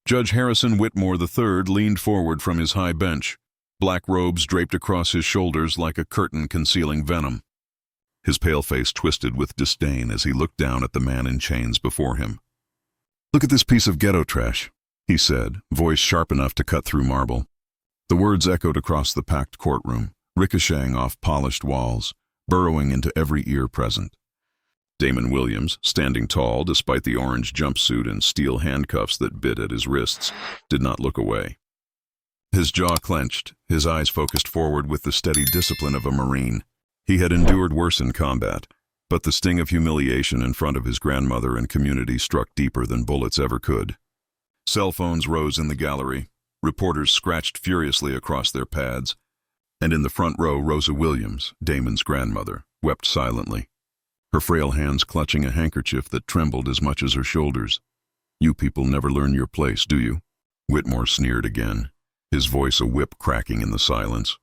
Judge Harrison Whitmore III leaned forward from his high bench, black robes draped across his shoulders like a curtain concealing venom. His pale face twisted with disdain as he looked down at the man in chains before him. "Look at this piece of ghetto trash," he said, voice sharp enough to cut through marble. The words echoed across the packed courtroom, ricocheting off polished walls, burrowing into every ear present. Damon Williams, standing tall despite the orange jumpsuit and steel handcuffs that bit at his wrists, did not look away. His jaw clenched, his eyes focused forward with the steady discipline of a Marine. He had endured worse in combat, but the sting of humiliation in front of his grandmother and community struck deeper than bullets ever could. Cell phones rose in the gallery, reporters scratched furiously across their pads, and in the front row Rosa Williams, Damon's grandmother, wept silently, her frail hands clutching a handkerchief that trembled as much as her shoulders. "You people never learn your place, do you?" Whitmore sneered again, his voice a whip cracking in the silence.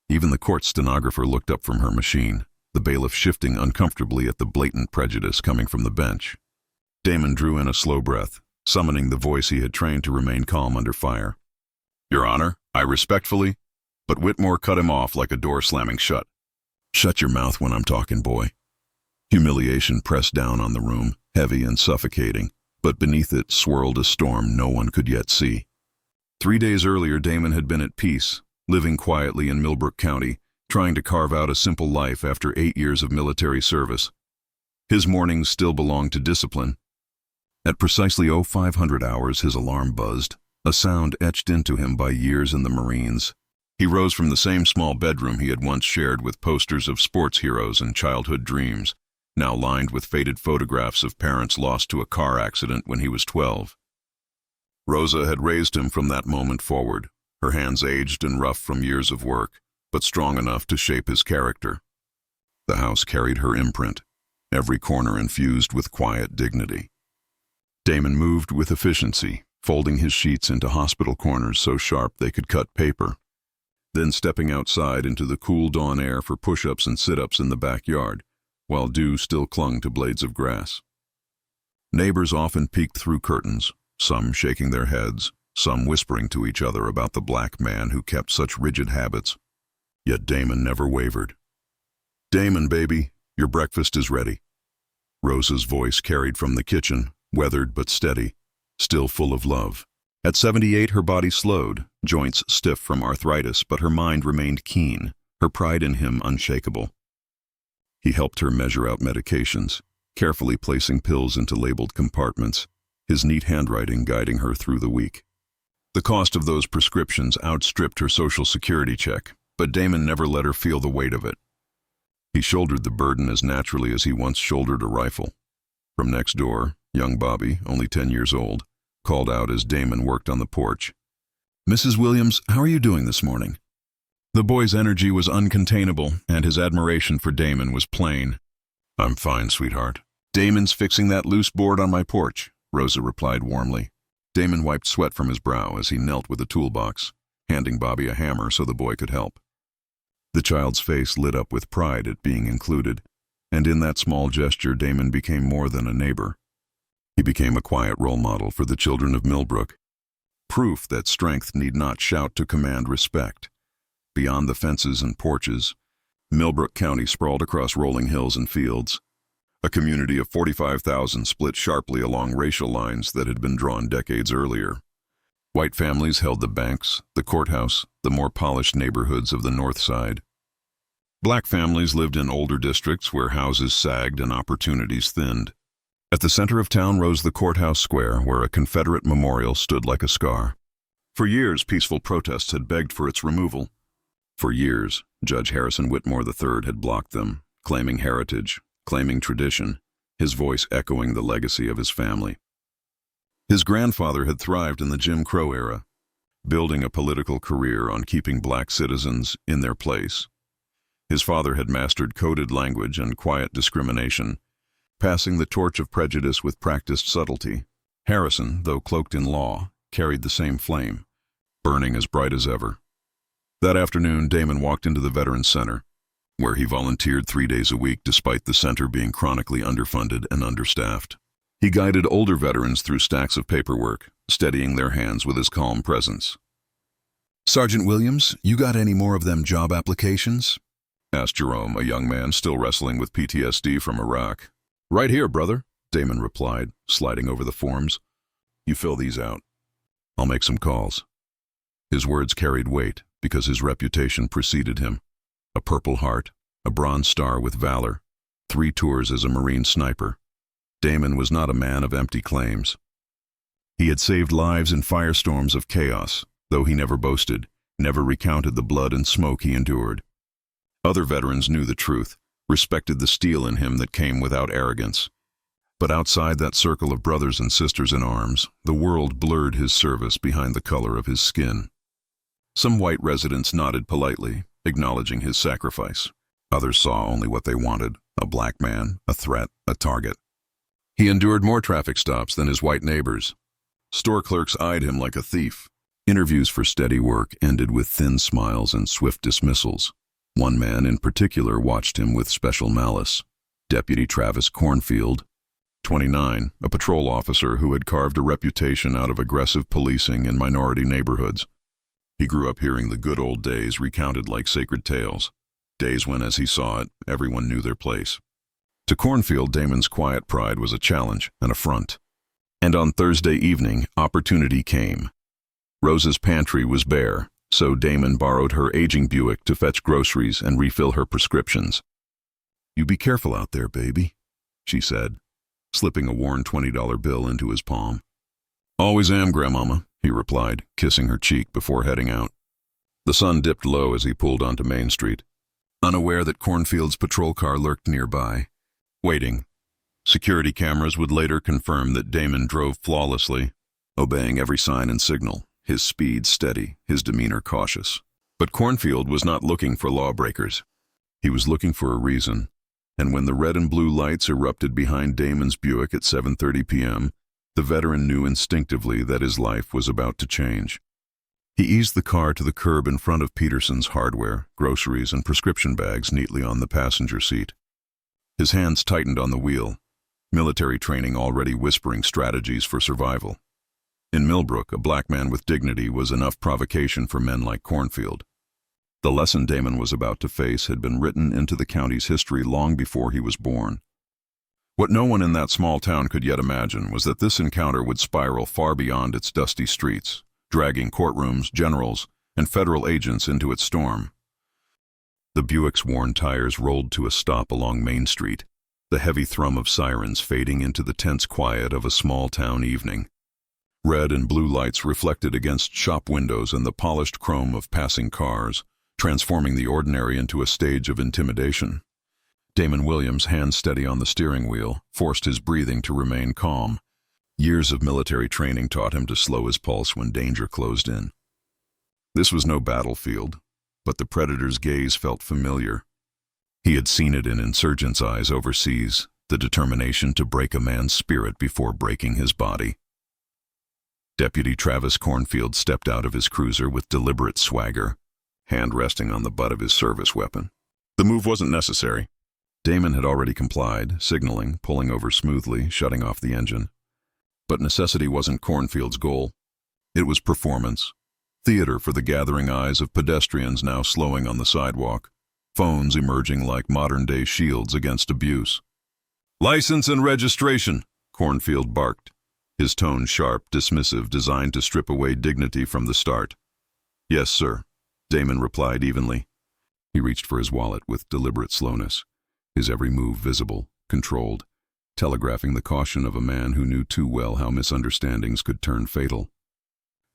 Even the court stenographer looked up from her machine, the bailiff shifting uncomfortably at the blatant prejudice coming from the bench. Damon drew in a slow breath, summoning the voice he had trained to remain calm under fire. "Your Honor, I respectfully—" But Whitmore cut him off like a door slamming shut. "Shut your mouth when I'm talking, boy." Humiliation pressed down on the room, heavy and suffocating, but beneath it swirled a storm no one could yet see. 3 days earlier, Damon had been at peace, living quietly in Millbrook County, trying to carve out a simple life after 8 years of military service. His mornings still belonged to discipline. At precisely 0500 hours, his alarm buzzed, a sound etched into him by years in the Marines. He rose from the same small bedroom he had once shared with posters of sports heroes and childhood dreams, now lined with faded photographs of parents lost to a car accident when he was 12. Rosa had raised him from that moment forward, her hands aged and rough from years of work, but strong enough to shape his character. The house carried her imprint, every corner infused with quiet dignity. Damon moved with efficiency, folding his sheets into hospital corners so sharp they could cut paper, then stepping outside into the cool dawn air for push-ups and sit-ups in the backyard, while dew still clung to blades of grass. Neighbors often peeked through curtains, some shaking their heads, some whispering to each other about the black man who kept such rigid habits. Yet Damon never wavered. "Damon, baby, your breakfast is ready." Rosa's voice carried from the kitchen, weathered but steady, still full of love. At 78, her body slowed, joints stiff from arthritis, but her mind remained keen, her pride in him unshakable. He helped her measure out medications, carefully placing pills into labeled compartments, his neat handwriting guiding her through the week. The cost of those prescriptions outstripped her Social Security check, but Damon never let her feel the weight of it. He shouldered the burden as naturally as he once shouldered a rifle. From next door, young Bobby, only 10 years old, called out as Damon worked on the porch. "Mrs. Williams, how are you doing this morning?" The boy's energy was uncontainable, and his admiration for Damon was plain. "I'm fine, sweetheart." "Damon's fixing that loose board on my porch," Rosa replied warmly. Damon wiped sweat from his brow as he knelt with a toolbox, handing Bobby a hammer so the boy could help. The child's face lit up with pride at being included, and in that small gesture Damon became more than a neighbor. He became a quiet role model for the children of Millbrook, proof that strength need not shout to command respect. Beyond the fences and porches, Millbrook County sprawled across rolling hills and fields, a community of 45,000 split sharply along racial lines that had been drawn decades earlier. White families held the banks, the courthouse, the more polished neighborhoods of the north side. Black families lived in older districts where houses sagged and opportunities thinned. At the center of town rose the courthouse square, where a Confederate memorial stood like a scar. For years, peaceful protests had begged for its removal. For years, Judge Harrison Whitmore III had blocked them, claiming heritage, claiming tradition, his voice echoing the legacy of his family. His grandfather had thrived in the Jim Crow era, building a political career on keeping black citizens in their place. His father had mastered coded language and quiet discrimination, passing the torch of prejudice with practiced subtlety. Harrison, though cloaked in law, carried the same flame, burning as bright as ever. That afternoon, Damon walked into the Veterans Center, where he volunteered 3 days a week despite the center being chronically underfunded and understaffed. He guided older veterans through stacks of paperwork, steadying their hands with his calm presence. "Sergeant Williams, you got any more of them job applications?" asked Jerome, a young man still wrestling with PTSD from Iraq. "Right here, brother," Damon replied, sliding over the forms. "You fill these out. I'll make some calls." His words carried weight because his reputation preceded him. A Purple Heart, a Bronze Star with valor, 3 tours as a Marine sniper. Damon was not a man of empty claims. He had saved lives in firestorms of chaos, though he never boasted, never recounted the blood and smoke he endured. Other veterans knew the truth, respected the steel in him that came without arrogance. But outside that circle of brothers and sisters in arms, the world blurred his service behind the color of his skin. Some white residents nodded politely, acknowledging his sacrifice. Others saw only what they wanted: a black man, a threat, a target. He endured more traffic stops than his white neighbors. Store clerks eyed him like a thief. Interviews for steady work ended with thin smiles and swift dismissals. One man in particular watched him with special malice: Deputy Travis Cornfield, 29, a patrol officer who had carved a reputation out of aggressive policing in minority neighborhoods. He grew up hearing the good old days recounted like sacred tales, days when, as he saw it, everyone knew their place. To Cornfield, Damon's quiet pride was a challenge, an affront. And on Thursday evening, opportunity came. Rose's pantry was bare, so Damon borrowed her aging Buick to fetch groceries and refill her prescriptions. "You be careful out there, baby," she said, slipping a worn $20 bill into his palm. "Always am, Grandmama," he replied, kissing her cheek before heading out. The sun dipped low as he pulled onto Main Street, unaware that Cornfield's patrol car lurked nearby, waiting. Security cameras would later confirm that Damon drove flawlessly, obeying every sign and signal, his speed steady, his demeanor cautious. But Cornfield was not looking for lawbreakers. He was looking for a reason, and when the red and blue lights erupted behind Damon's Buick at 7:30 p.m., the veteran knew instinctively that his life was about to change. He eased the car to the curb in front of Peterson's hardware, groceries, and prescription bags neatly on the passenger seat. His hands tightened on the wheel, military training already whispering strategies for survival. In Millbrook, a black man with dignity was enough provocation for men like Cornfield. The lesson Damon was about to face had been written into the county's history long before he was born. What no one in that small town could yet imagine was that this encounter would spiral far beyond its dusty streets, dragging courtrooms, generals, and federal agents into its storm. The Buick's worn tires rolled to a stop along Main Street, the heavy thrum of sirens fading into the tense quiet of a small-town evening. Red and blue lights reflected against shop windows and the polished chrome of passing cars, transforming the ordinary into a stage of intimidation. Damon Williams, hands steady on the steering wheel, forced his breathing to remain calm. Years of military training taught him to slow his pulse when danger closed in. This was no battlefield, but the predator's gaze felt familiar. He had seen it in insurgents' eyes overseas, the determination to break a man's spirit before breaking his body. Deputy Travis Cornfield stepped out of his cruiser with deliberate swagger, hand resting on the butt of his service weapon. The move wasn't necessary. Damon had already complied, signaling, pulling over smoothly, shutting off the engine. But necessity wasn't Cornfield's goal. It was performance. Theater for the gathering eyes of pedestrians now slowing on the sidewalk, phones emerging like modern-day shields against abuse. "License and registration," Cornfield barked, his tone sharp, dismissive, designed to strip away dignity from the start. "Yes, sir," Damon replied evenly. He reached for his wallet with deliberate slowness, his every move visible, controlled, telegraphing the caution of a man who knew too well how misunderstandings could turn fatal.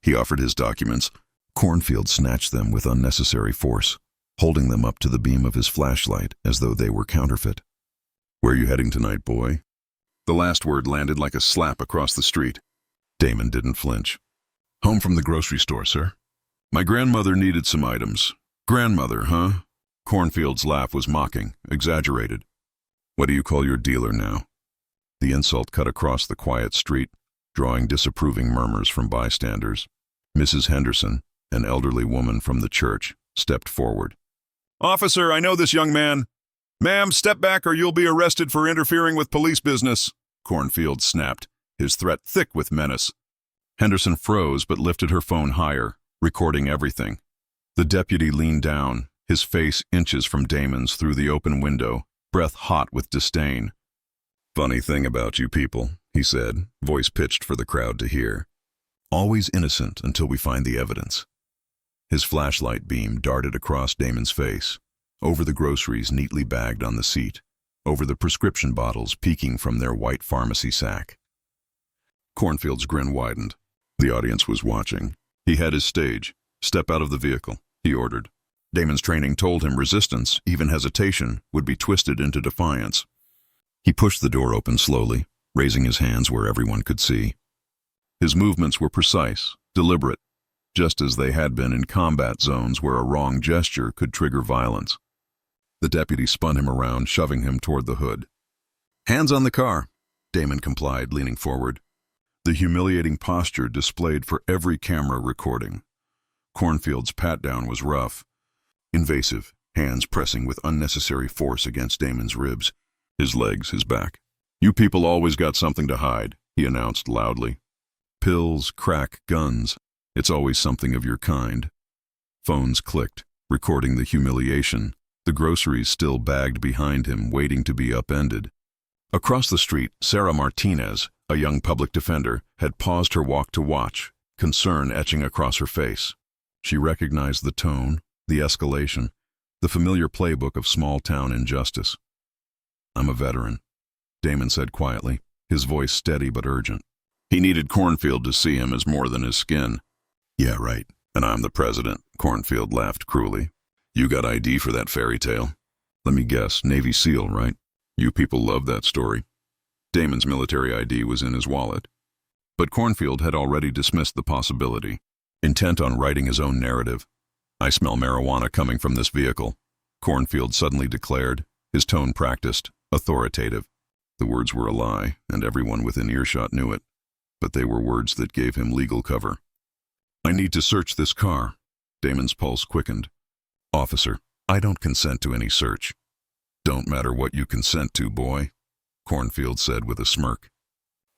He offered his documents. Cornfield snatched them with unnecessary force, holding them up to the beam of his flashlight as though they were counterfeit. "Where are you heading tonight, boy?" The last word landed like a slap across the street. Damon didn't flinch. "Home from the grocery store, sir. My grandmother needed some items." "Grandmother, huh?" Cornfield's laugh was mocking, exaggerated. "What do you call your dealer now?" The insult cut across the quiet street, drawing disapproving murmurs from bystanders. Mrs. Henderson, an elderly woman from the church, stepped forward. "Officer, I know this young man. Ma'am, step back or you'll be arrested for interfering with police business." Cornfield snapped, his threat thick with menace. Henderson froze but lifted her phone higher, recording everything. The deputy leaned down, his face inches from Damon's through the open window, breath hot with disdain. "Funny thing about you people," he said, voice pitched for the crowd to hear. "Always innocent until we find the evidence." His flashlight beam darted across Damon's face, over the groceries neatly bagged on the seat, over the prescription bottles peeking from their white pharmacy sack. Cornfield's grin widened. The audience was watching. He had his stage. "Step out of the vehicle," he ordered. Damon's training told him resistance, even hesitation, would be twisted into defiance. He pushed the door open slowly, raising his hands where everyone could see. His movements were precise, deliberate, just as they had been in combat zones where a wrong gesture could trigger violence. The deputy spun him around, shoving him toward the hood. "Hands on the car," Damon complied, leaning forward. The humiliating posture displayed for every camera recording. Cornfield's pat-down was rough, invasive, hands pressing with unnecessary force against Damon's ribs, his legs, his back. "You people always got something to hide," he announced loudly. "Pills, crack, guns. It's always something of your kind." Phones clicked, recording the humiliation, the groceries still bagged behind him, waiting to be upended. Across the street, Sarah Martinez, a young public defender, had paused her walk to watch, concern etching across her face. She recognized the tone, the escalation, the familiar playbook of small-town injustice. "I'm a veteran," Damon said quietly, his voice steady but urgent. He needed Cornfield to see him as more than his skin. "Yeah, right. And I'm the president," Cornfield laughed cruelly. "You got ID for that fairy tale? Let me guess, Navy SEAL, right? You people love that story." Damon's military ID was in his wallet. But Cornfield had already dismissed the possibility, intent on writing his own narrative. "I smell marijuana coming from this vehicle," Cornfield suddenly declared, his tone practiced, authoritative. The words were a lie, and everyone within earshot knew it. But they were words that gave him legal cover. "I need to search this car." Damon's pulse quickened. "Officer, I don't consent to any search." "Don't matter what you consent to, boy," Cornfield said with a smirk.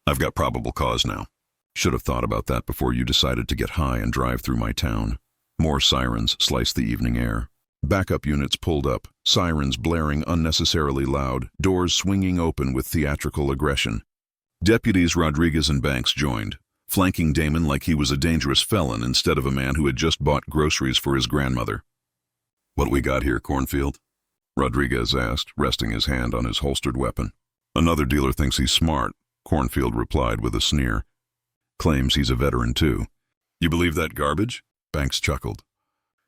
"I've got probable cause now. Should have thought about that before you decided to get high and drive through my town." More sirens sliced the evening air. Backup units pulled up, sirens blaring unnecessarily loud, doors swinging open with theatrical aggression. Deputies Rodriguez and Banks joined, flanking Damon like he was a dangerous felon instead of a man who had just bought groceries for his grandmother. "What we got here, Cornfield?" Rodriguez asked, resting his hand on his holstered weapon. "Another dealer thinks he's smart," Cornfield replied with a sneer. "Claims he's a veteran too." "You believe that garbage?" Banks chuckled.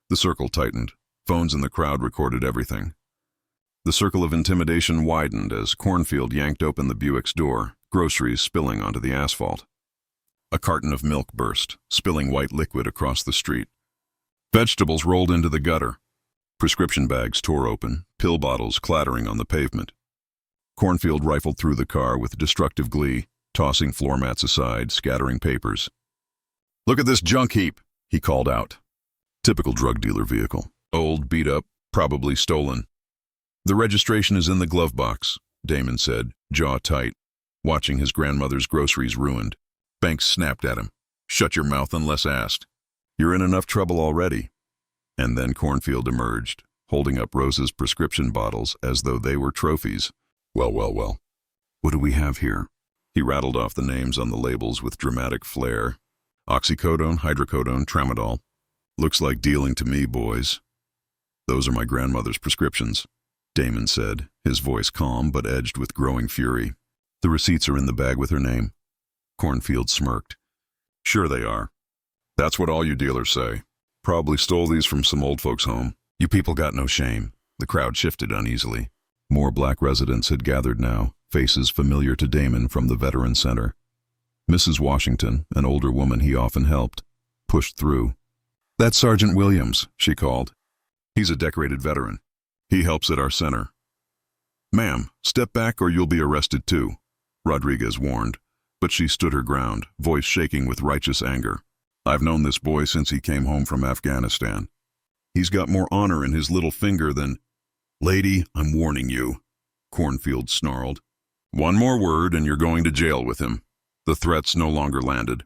The circle tightened. Phones in the crowd recorded everything. The circle of intimidation widened as Cornfield yanked open the Buick's door, groceries spilling onto the asphalt. A carton of milk burst, spilling white liquid across the street. Vegetables rolled into the gutter. Prescription bags tore open, pill bottles clattering on the pavement. Cornfield rifled through the car with destructive glee, tossing floor mats aside, scattering papers. "Look at this junk heap," he called out. Typical drug dealer vehicle. Old, beat up, probably stolen. "The registration is in the glove box," Damon said, jaw tight, watching his grandmother's groceries ruined. Banks snapped at him. "Shut your mouth unless asked. You're in enough trouble already." And then Cornfield emerged, holding up Rose's prescription bottles as though they were trophies. Well. "What do we have here?" He rattled off the names on the labels with dramatic flair. "Oxycodone, hydrocodone, tramadol. Looks like dealing to me, boys." "Those are my grandmother's prescriptions," Damon said, his voice calm but edged with growing fury. "The receipts are in the bag with her name." Cornfield smirked. "Sure they are. That's what all you dealers say. Probably stole these from some old folks' home. You people got no shame." The crowd shifted uneasily. More black residents had gathered now, faces familiar to Damon from the Veteran Center. Mrs. Washington, an older woman he often helped, pushed through. "That's Sergeant Williams," she called. "He's a decorated veteran. He helps at our center." "Ma'am, step back or you'll be arrested too," Rodriguez warned, but she stood her ground, voice shaking with righteous anger. "I've known this boy since he came home from Afghanistan. He's got more honor in his little finger than—" "Lady, I'm warning you," Cornfield snarled. One more word and you're going to jail with him. The threats no longer landed.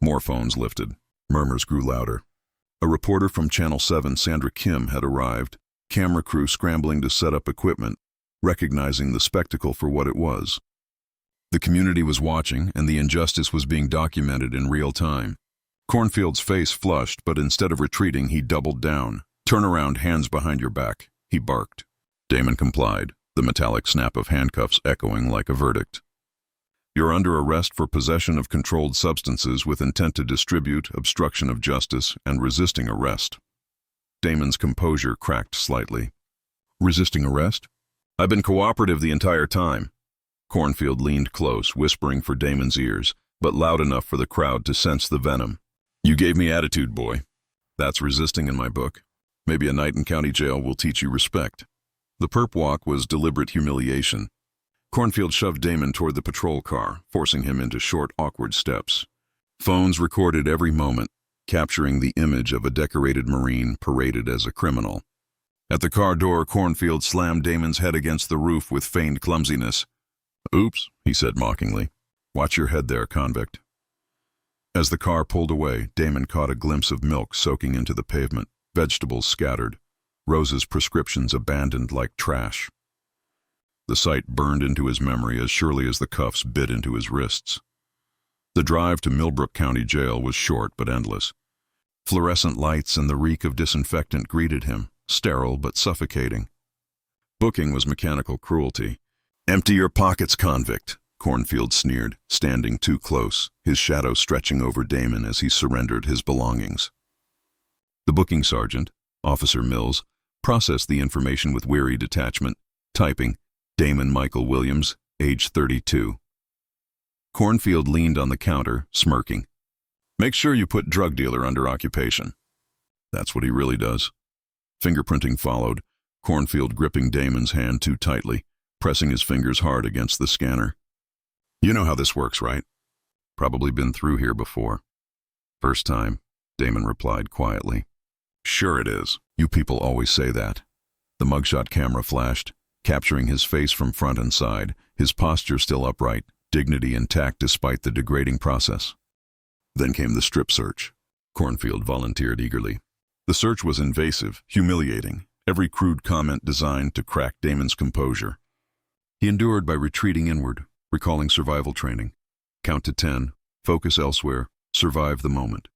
More phones lifted. Murmurs grew louder. A reporter from Channel 7, Sandra Kim, had arrived, camera crew scrambling to set up equipment, recognizing the spectacle for what it was. The community was watching, and the injustice was being documented in real time. Cornfield's face flushed, but instead of retreating, he doubled down. "Turn around, hands behind your back," he barked. Damon complied, the metallic snap of handcuffs echoing like a verdict. "You're under arrest for possession of controlled substances with intent to distribute, obstruction of justice, and resisting arrest." Damon's composure cracked slightly. "Resisting arrest? I've been cooperative the entire time." Cornfield leaned close, whispering for Damon's ears, but loud enough for the crowd to sense the venom. "You gave me attitude, boy. That's resisting in my book. Maybe a night in county jail will teach you respect." The perp walk was deliberate humiliation. Cornfield shoved Damon toward the patrol car, forcing him into short, awkward steps. Phones recorded every moment, capturing the image of a decorated Marine paraded as a criminal. At the car door, Cornfield slammed Damon's head against the roof with feigned clumsiness. "Oops," he said mockingly. "Watch your head there, convict." As the car pulled away, Damon caught a glimpse of milk soaking into the pavement, vegetables scattered, Rose's prescriptions abandoned like trash. The sight burned into his memory as surely as the cuffs bit into his wrists. The drive to Millbrook County Jail was short but endless. Fluorescent lights and the reek of disinfectant greeted him, sterile but suffocating. Booking was mechanical cruelty. "Empty your pockets, convict," Cornfield sneered, standing too close, his shadow stretching over Damon as he surrendered his belongings. The booking sergeant, Officer Mills, processed the information with weary detachment, typing, "Damon Michael Williams, age 32. Cornfield leaned on the counter, smirking. "Make sure you put drug dealer under occupation." That's what he really does. Fingerprinting followed, Cornfield gripping Damon's hand too tightly, pressing his fingers hard against the scanner. "You know how this works, right?" "Probably been through here before." "First time," Damon replied quietly. "Sure it is. You people always say that." The mugshot camera flashed, capturing his face from front and side, his posture still upright, dignity intact despite the degrading process. Then came the strip search. Cornfield volunteered eagerly. The search was invasive, humiliating, every crude comment designed to crack Damon's composure. He endured by retreating inward, recalling survival training. Count to 10, focus elsewhere, survive the moment.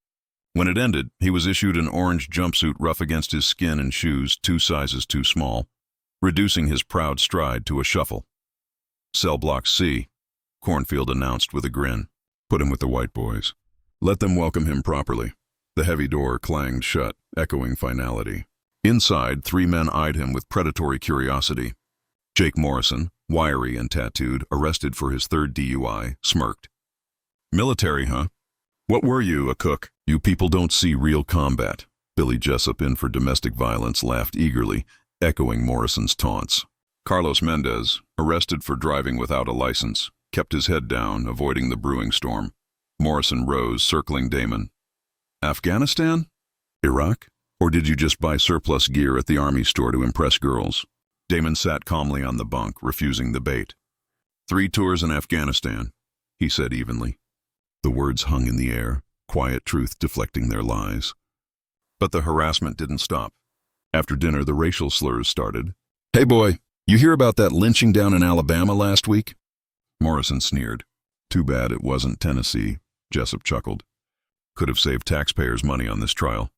When it ended, he was issued an orange jumpsuit rough against his skin and shoes 2 sizes too small, reducing his proud stride to a shuffle. "Cell Block C," Cornfield announced with a grin. "Put him with the white boys. Let them welcome him properly." The heavy door clanged shut, echoing finality. Inside, 3 men eyed him with predatory curiosity. Jake Morrison, wiry and tattooed, arrested for his 3rd DUI, smirked. "Military, huh? What were you, a cook? You people don't see real combat." Billy Jessup, in for domestic violence, laughed eagerly, echoing Morrison's taunts. Carlos Mendez, arrested for driving without a license, kept his head down, avoiding the brewing storm. Morrison rose, circling Damon. "Afghanistan? Iraq? Or did you just buy surplus gear at the army store to impress girls?" Damon sat calmly on the bunk, refusing the bait. "3 tours in Afghanistan," he said evenly. The words hung in the air, quiet truth deflecting their lies. But the harassment didn't stop. After dinner, the racial slurs started. "Hey boy, you hear about that lynching down in Alabama last week?" Morrison sneered. "Too bad it wasn't Tennessee," Jessup chuckled. "Could have saved taxpayers money on this trial."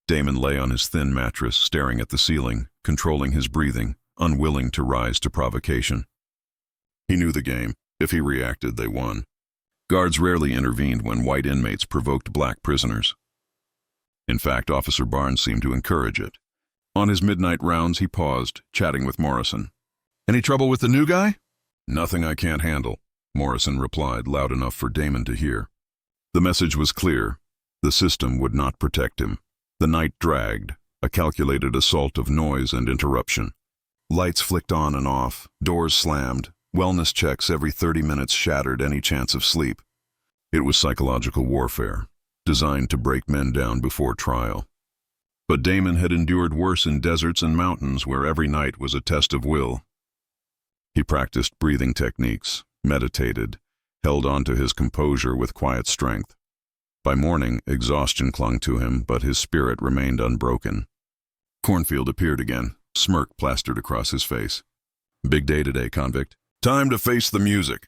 Damon lay on his thin mattress, staring at the ceiling, controlling his breathing, unwilling to rise to provocation. He knew the game. If he reacted, they won. Guards rarely intervened when white inmates provoked black prisoners. In fact, Officer Barnes seemed to encourage it. On his midnight rounds, he paused, chatting with Morrison. "Any trouble with the new guy?" "Nothing I can't handle," Morrison replied, loud enough for Damon to hear. The message was clear. The system would not protect him. The night dragged, a calculated assault of noise and interruption. Lights flicked on and off, doors slammed, wellness checks every 30 minutes shattered any chance of sleep. It was psychological warfare, designed to break men down before trial. But Damon had endured worse in deserts and mountains where every night was a test of will. He practiced breathing techniques, meditated, held on to his composure with quiet strength. By morning, exhaustion clung to him, but his spirit remained unbroken. Cornfield appeared again, smirk plastered across his face. "Big day today, convict. Time to face the music."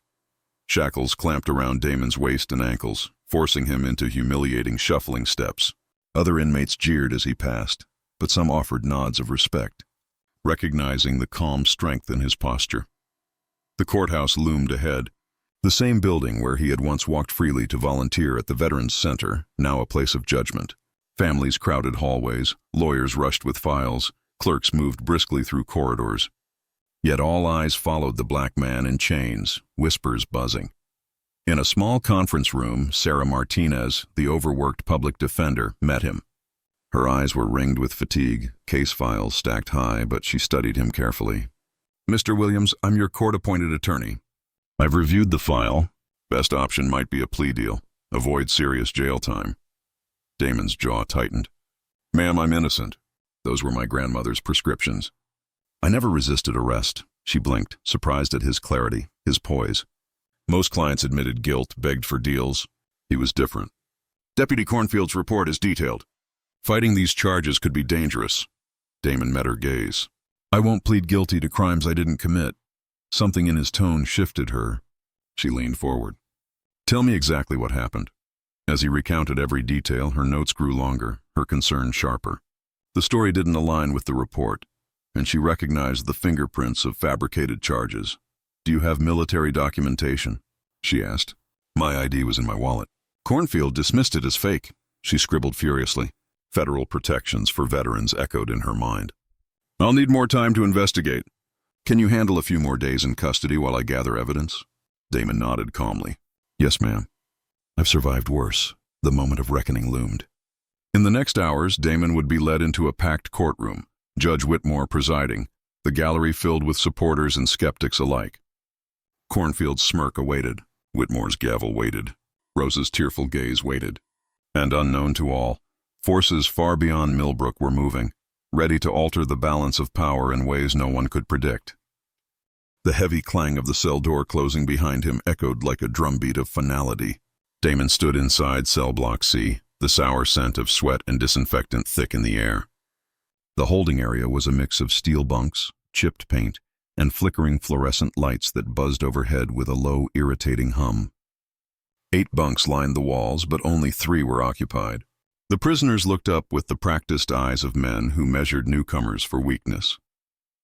Shackles clamped around Damon's waist and ankles, forcing him into humiliating shuffling steps. Other inmates jeered as he passed, but some offered nods of respect, recognizing the calm strength in his posture. The courthouse loomed ahead. The same building where he had once walked freely to volunteer at the Veterans Center, now a place of judgment. Families crowded hallways, lawyers rushed with files, clerks moved briskly through corridors. Yet all eyes followed the black man in chains, whispers buzzing. In a small conference room, Sarah Martinez, the overworked public defender, met him. Her eyes were ringed with fatigue, case files stacked high, but she studied him carefully. "Mr. Williams, I'm your court-appointed attorney. I've reviewed the file. Best option might be a plea deal. Avoid serious jail time." Damon's jaw tightened. "Ma'am, I'm innocent. Those were my grandmother's prescriptions." "I never resisted arrest." She blinked, surprised at his clarity, his poise. Most clients admitted guilt, begged for deals. He was different. "Deputy Cornfield's report is detailed. Fighting these charges could be dangerous." Damon met her gaze. "I won't plead guilty to crimes I didn't commit." Something in his tone shifted her. She leaned forward. "Tell me exactly what happened." As he recounted every detail, her notes grew longer, her concern sharper. The story didn't align with the report, and she recognized the fingerprints of fabricated charges. "Do you have military documentation?" she asked. "My ID was in my wallet." Cornfield dismissed it as fake. She scribbled furiously. Federal protections for veterans echoed in her mind. "I'll need more time to investigate. Can you handle a few more days in custody while I gather evidence?" Damon nodded calmly. "Yes, ma'am. I've survived worse." The moment of reckoning loomed. In the next hours, Damon would be led into a packed courtroom, Judge Whitmore presiding, the gallery filled with supporters and skeptics alike. Cornfield's smirk awaited. Whitmore's gavel waited. Rose's tearful gaze waited. And unknown to all, forces far beyond Millbrook were moving, ready to alter the balance of power in ways no one could predict. The heavy clang of the cell door closing behind him echoed like a drumbeat of finality. Damon stood inside cell block C, the sour scent of sweat and disinfectant thick in the air. The holding area was a mix of steel bunks, chipped paint, and flickering fluorescent lights that buzzed overhead with a low, irritating hum. 8 bunks lined the walls, but only 3 were occupied. The prisoners looked up with the practiced eyes of men who measured newcomers for weakness.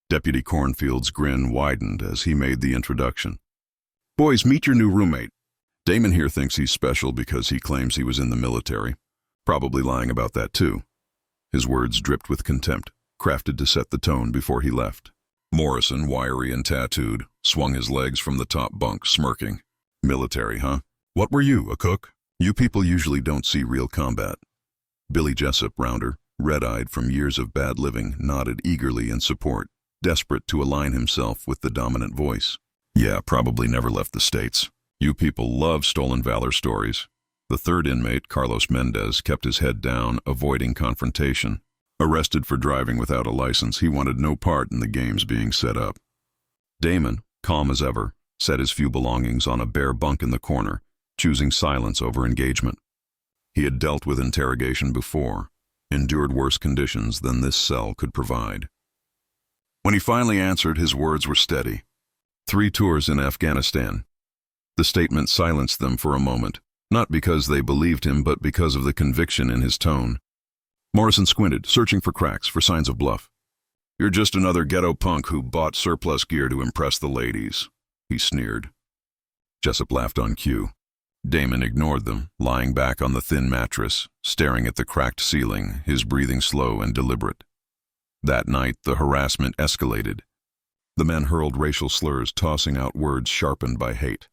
Deputy Cornfield's grin widened as he made the introduction. "Boys, meet your new roommate. Damon here thinks he's special because he claims he was in the military. Probably lying about that too." His words dripped with contempt, crafted to set the tone before he left. Morrison, wiry and tattooed, swung his legs from the top bunk, smirking. "Military, huh? What were you, a cook? You people usually don't see real combat." Billy Jessup, rounder, red-eyed from years of bad living, nodded eagerly in support, desperate to align himself with the dominant voice. "Yeah, probably never left the States. You people love stolen valor stories." The third inmate, Carlos Mendez, kept his head down, avoiding confrontation. Arrested for driving without a license, he wanted no part in the games being set up. Damon, calm as ever, set his few belongings on a bare bunk in the corner, choosing silence over engagement. He had dealt with interrogation before, endured worse conditions than this cell could provide. When he finally answered, his words were steady. 3 tours in Afghanistan. The statement silenced them for a moment, not because they believed him, but because of the conviction in his tone. Morrison squinted, searching for cracks, for signs of bluff. "You're just another ghetto punk who bought surplus gear to impress the ladies," he sneered. Jessup laughed on cue. Damon ignored them, lying back on the thin mattress, staring at the cracked ceiling, his breathing slow and deliberate. That night, the harassment escalated. The men hurled racial slurs, tossing out words sharpened by hate.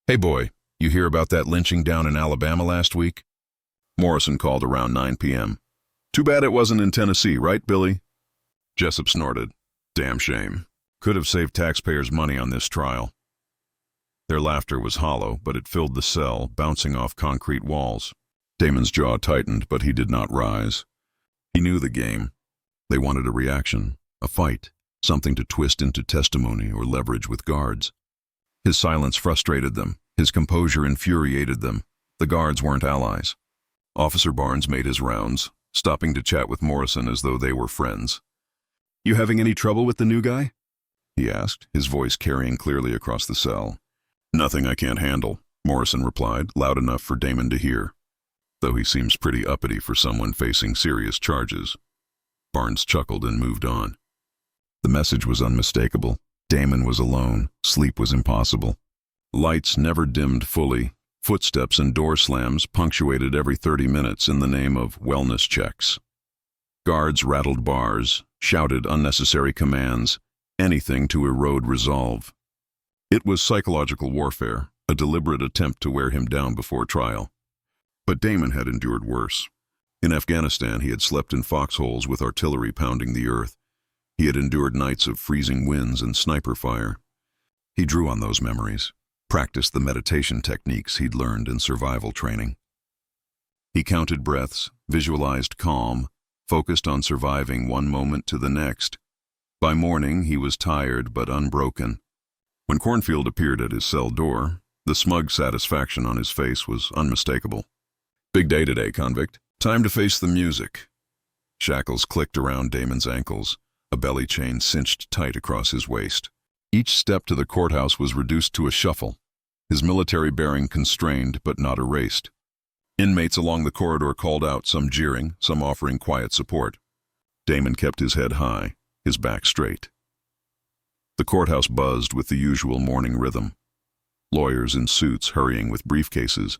"Hey boy, you hear about that lynching down in Alabama last week?" Morrison called around 9 p.m. "Too bad it wasn't in Tennessee, right, Billy?" Jessup snorted. "Damn shame. Could have saved taxpayers' money on this trial." Their laughter was hollow, but it filled the cell, bouncing off concrete walls. Damon's jaw tightened, but he did not rise. He knew the game. They wanted a reaction, a fight, something to twist into testimony or leverage with guards. His silence frustrated them. His composure infuriated them. The guards weren't allies. Officer Barnes made his rounds, stopping to chat with Morrison as though they were friends. "You having any trouble with the new guy?" he asked, his voice carrying clearly across the cell. "Nothing I can't handle," Morrison replied, loud enough for Damon to hear. "Though he seems pretty uppity for someone facing serious charges." Barnes chuckled and moved on. The message was unmistakable. Damon was alone. Sleep was impossible. Lights never dimmed fully. Footsteps and door slams punctuated every 30 minutes in the name of wellness checks. Guards rattled bars, shouted unnecessary commands, anything to erode resolve. It was psychological warfare, a deliberate attempt to wear him down before trial. But Damon had endured worse. In Afghanistan, he had slept in foxholes with artillery pounding the earth. He had endured nights of freezing winds and sniper fire. He drew on those memories, practiced the meditation techniques he'd learned in survival training. He counted breaths, visualized calm, focused on surviving one moment to the next. By morning, he was tired but unbroken. When Cornfield appeared at his cell door, the smug satisfaction on his face was unmistakable. "Big day today, convict. Time to face the music." Shackles clicked around Damon's ankles, a belly chain cinched tight across his waist. Each step to the courthouse was reduced to a shuffle, his military bearing constrained but not erased. Inmates along the corridor called out, some jeering, some offering quiet support. Damon kept his head high, his back straight. The courthouse buzzed with the usual morning rhythm. Lawyers in suits hurrying with briefcases,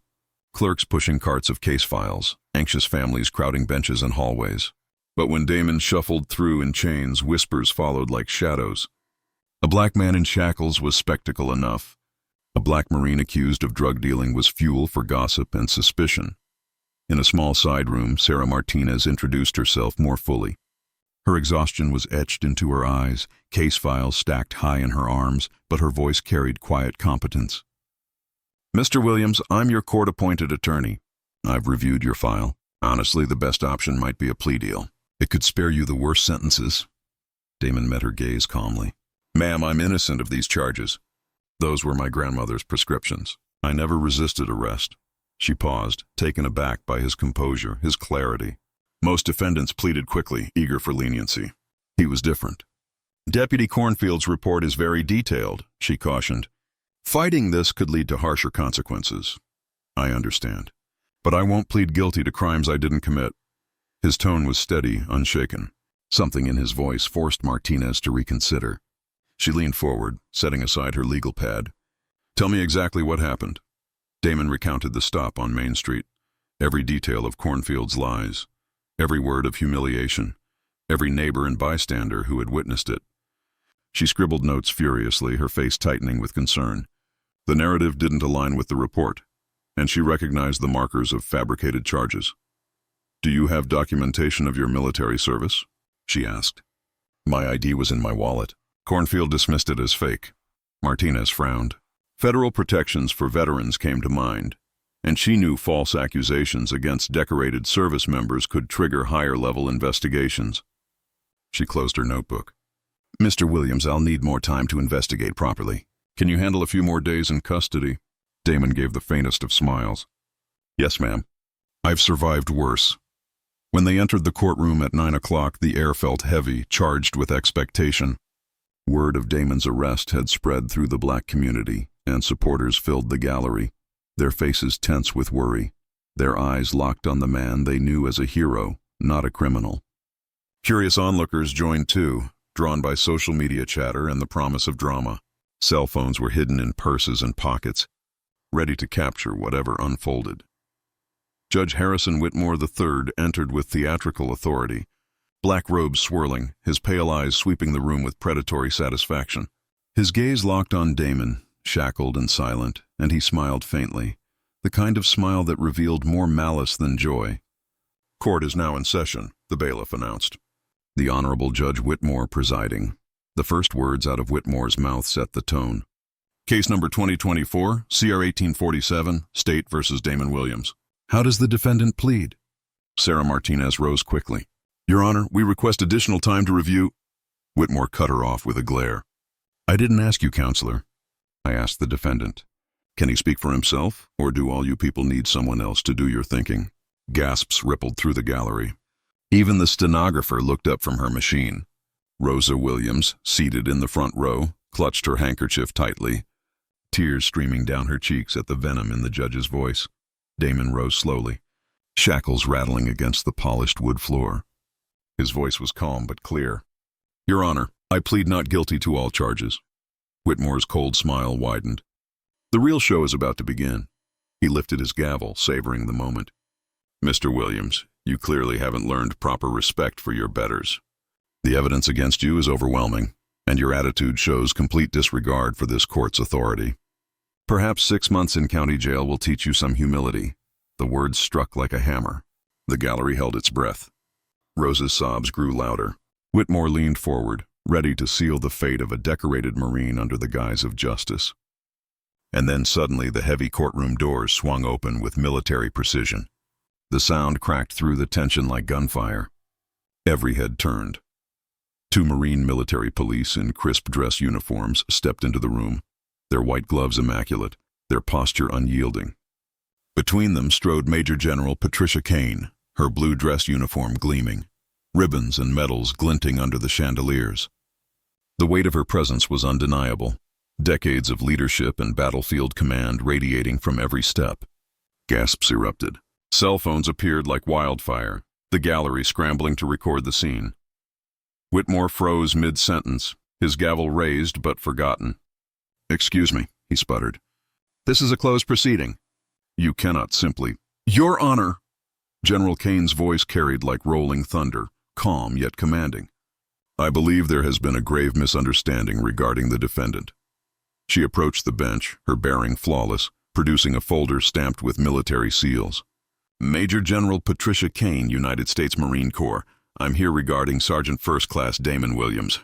clerks pushing carts of case files, anxious families crowding benches and hallways. But when Damon shuffled through in chains, whispers followed like shadows. A black man in shackles was spectacle enough. A black Marine accused of drug dealing was fuel for gossip and suspicion. In a small side room, Sarah Martinez introduced herself more fully. Her exhaustion was etched into her eyes, case files stacked high in her arms, but her voice carried quiet competence. "Mr. Williams, I'm your court-appointed attorney. I've reviewed your file. Honestly, the best option might be a plea deal. It could spare you the worst sentences." Damon met her gaze calmly. "Ma'am, I'm innocent of these charges. Those were my grandmother's prescriptions. I never resisted arrest." She paused, taken aback by his composure, his clarity. Most defendants pleaded quickly, eager for leniency. He was different. "Deputy Cornfield's report is very detailed," she cautioned. "Fighting this could lead to harsher consequences." "I understand. But I won't plead guilty to crimes I didn't commit." His tone was steady, unshaken. Something in his voice forced Martinez to reconsider. She leaned forward, setting aside her legal pad. "Tell me exactly what happened." Damon recounted the stop on Main Street, every detail of Cornfield's lies, every word of humiliation, every neighbor and bystander who had witnessed it. She scribbled notes furiously, her face tightening with concern. The narrative didn't align with the report, and she recognized the markers of fabricated charges. "Do you have documentation of your military service?" she asked. "My ID was in my wallet." Cornfield dismissed it as fake. Martinez frowned. Federal protections for veterans came to mind, and she knew false accusations against decorated service members could trigger higher-level investigations. She closed her notebook. "Mr. Williams, I'll need more time to investigate properly. Can you handle a few more days in custody?" Damon gave the faintest of smiles. "Yes, ma'am. I've survived worse." When they entered the courtroom at 9 o'clock, the air felt heavy, charged with expectation. Word of Damon's arrest had spread through the black community, and supporters filled the gallery, their faces tense with worry, their eyes locked on the man they knew as a hero, not a criminal. Curious onlookers joined too, drawn by social media chatter and the promise of drama. Cell phones were hidden in purses and pockets, ready to capture whatever unfolded. Judge Harrison Whitmore III entered with theatrical authority, black robes swirling, his pale eyes sweeping the room with predatory satisfaction. His gaze locked on Damon, shackled and silent, and he smiled faintly, the kind of smile that revealed more malice than joy. "Court is now in session," the bailiff announced. The Honorable Judge Whitmore presiding. The first words out of Whitmore's mouth set the tone. "Case number 2024, CR 1847, State versus Damon Williams." "How does the defendant plead?" Sarah Martinez rose quickly. "Your Honor, we request additional time to review." Whitmore cut her off with a glare. I didn't ask you, counselor. I asked the defendant. Can he speak for himself, or do all you people need someone else to do your thinking? Gasps rippled through the gallery. Even the stenographer looked up from her machine. Rosa Williams, seated in the front row, clutched her handkerchief tightly, tears streaming down her cheeks at the venom in the judge's voice. Damon rose slowly, shackles rattling against the polished wood floor. His voice was calm but clear. Your Honor, I plead not guilty to all charges. Whitmore's cold smile widened. The real show is about to begin. He lifted his gavel, savoring the moment. Mr. Williams, you clearly haven't learned proper respect for your betters. The evidence against you is overwhelming, and your attitude shows complete disregard for this court's authority. Perhaps 6 months in county jail will teach you some humility. The words struck like a hammer. The gallery held its breath. Rosa's sobs grew louder. Whitmore leaned forward, ready to seal the fate of a decorated Marine under the guise of justice. And then suddenly the heavy courtroom doors swung open with military precision. The sound cracked through the tension like gunfire. Every head turned. 2 Marine military police in crisp dress uniforms stepped into the room, their white gloves immaculate, their posture unyielding. Between them strode Major General Patricia Kane, her blue dress uniform gleaming, ribbons and medals glinting under the chandeliers. The weight of her presence was undeniable, decades of leadership and battlefield command radiating from every step. Gasps erupted. Cell phones appeared like wildfire, the gallery scrambling to record the scene. Whitmore froze mid-sentence, his gavel raised but forgotten. Excuse me, he sputtered. This is a closed proceeding. You cannot simply... Your Honor! General Kane's voice carried like rolling thunder, calm yet commanding. I believe there has been a grave misunderstanding regarding the defendant. She approached the bench, her bearing flawless, producing a folder stamped with military seals. Major General Patricia Kane, United States Marine Corps. I'm here regarding Sergeant First Class Damon Williams.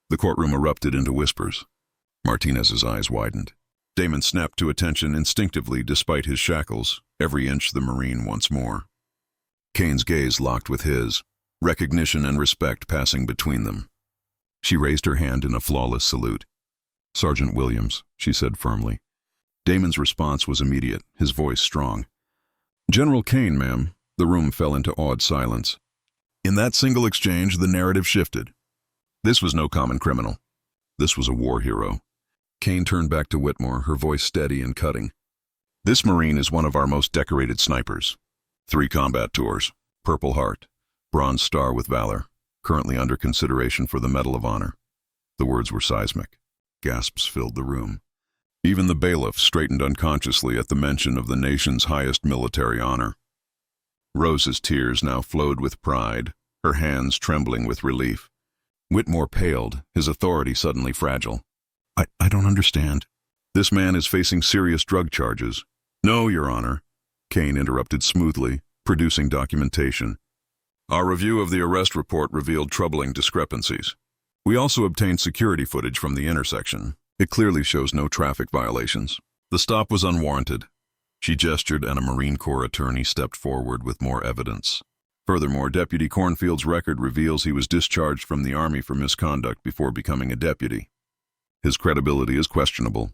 The courtroom erupted into whispers. Martinez's eyes widened. Damon snapped to attention instinctively despite his shackles, every inch the Marine once more. Kane's gaze locked with his, recognition and respect passing between them. She raised her hand in a flawless salute. Sergeant Williams, she said firmly. Damon's response was immediate, his voice strong. General Kane, ma'am. The room fell into awed silence. In that single exchange, the narrative shifted. This was no common criminal. This was a war hero. Kane turned back to Whitmore, her voice steady and cutting. This Marine is one of our most decorated snipers. 3 combat tours, Purple Heart, Bronze Star with Valor, currently under consideration for the Medal of Honor. The words were seismic. Gasps filled the room. Even the bailiff straightened unconsciously at the mention of the nation's highest military honor. Rosa's tears now flowed with pride, her hands trembling with relief. Whitmore paled, his authority suddenly fragile. I don't understand. This man is facing serious drug charges. No, Your Honor, Kane interrupted smoothly, producing documentation. Our review of the arrest report revealed troubling discrepancies. We also obtained security footage from the intersection. It clearly shows no traffic violations. The stop was unwarranted. She gestured and a Marine Corps attorney stepped forward with more evidence. Furthermore, Deputy Cornfield's record reveals he was discharged from the Army for misconduct before becoming a deputy. His credibility is questionable.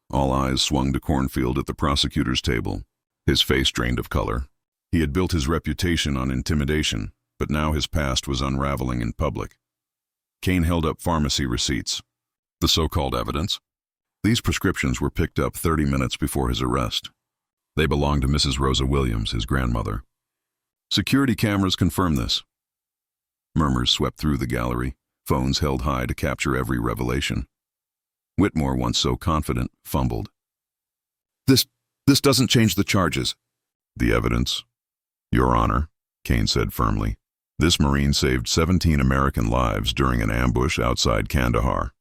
All eyes swung to Cornfield at the prosecutor's table. His face drained of color. He had built his reputation on intimidation, but now his past was unraveling in public. Kane held up pharmacy receipts. The so-called evidence. These prescriptions were picked up 30 minutes before his arrest. They belonged to Mrs. Rosa Williams, his grandmother. Security cameras confirm this. Murmurs swept through the gallery, phones held high to capture every revelation. Whitmore, once so confident, fumbled. This doesn't change the charges. The evidence? Your Honor, Kane said firmly. This Marine saved 17 American lives during an ambush outside Kandahar.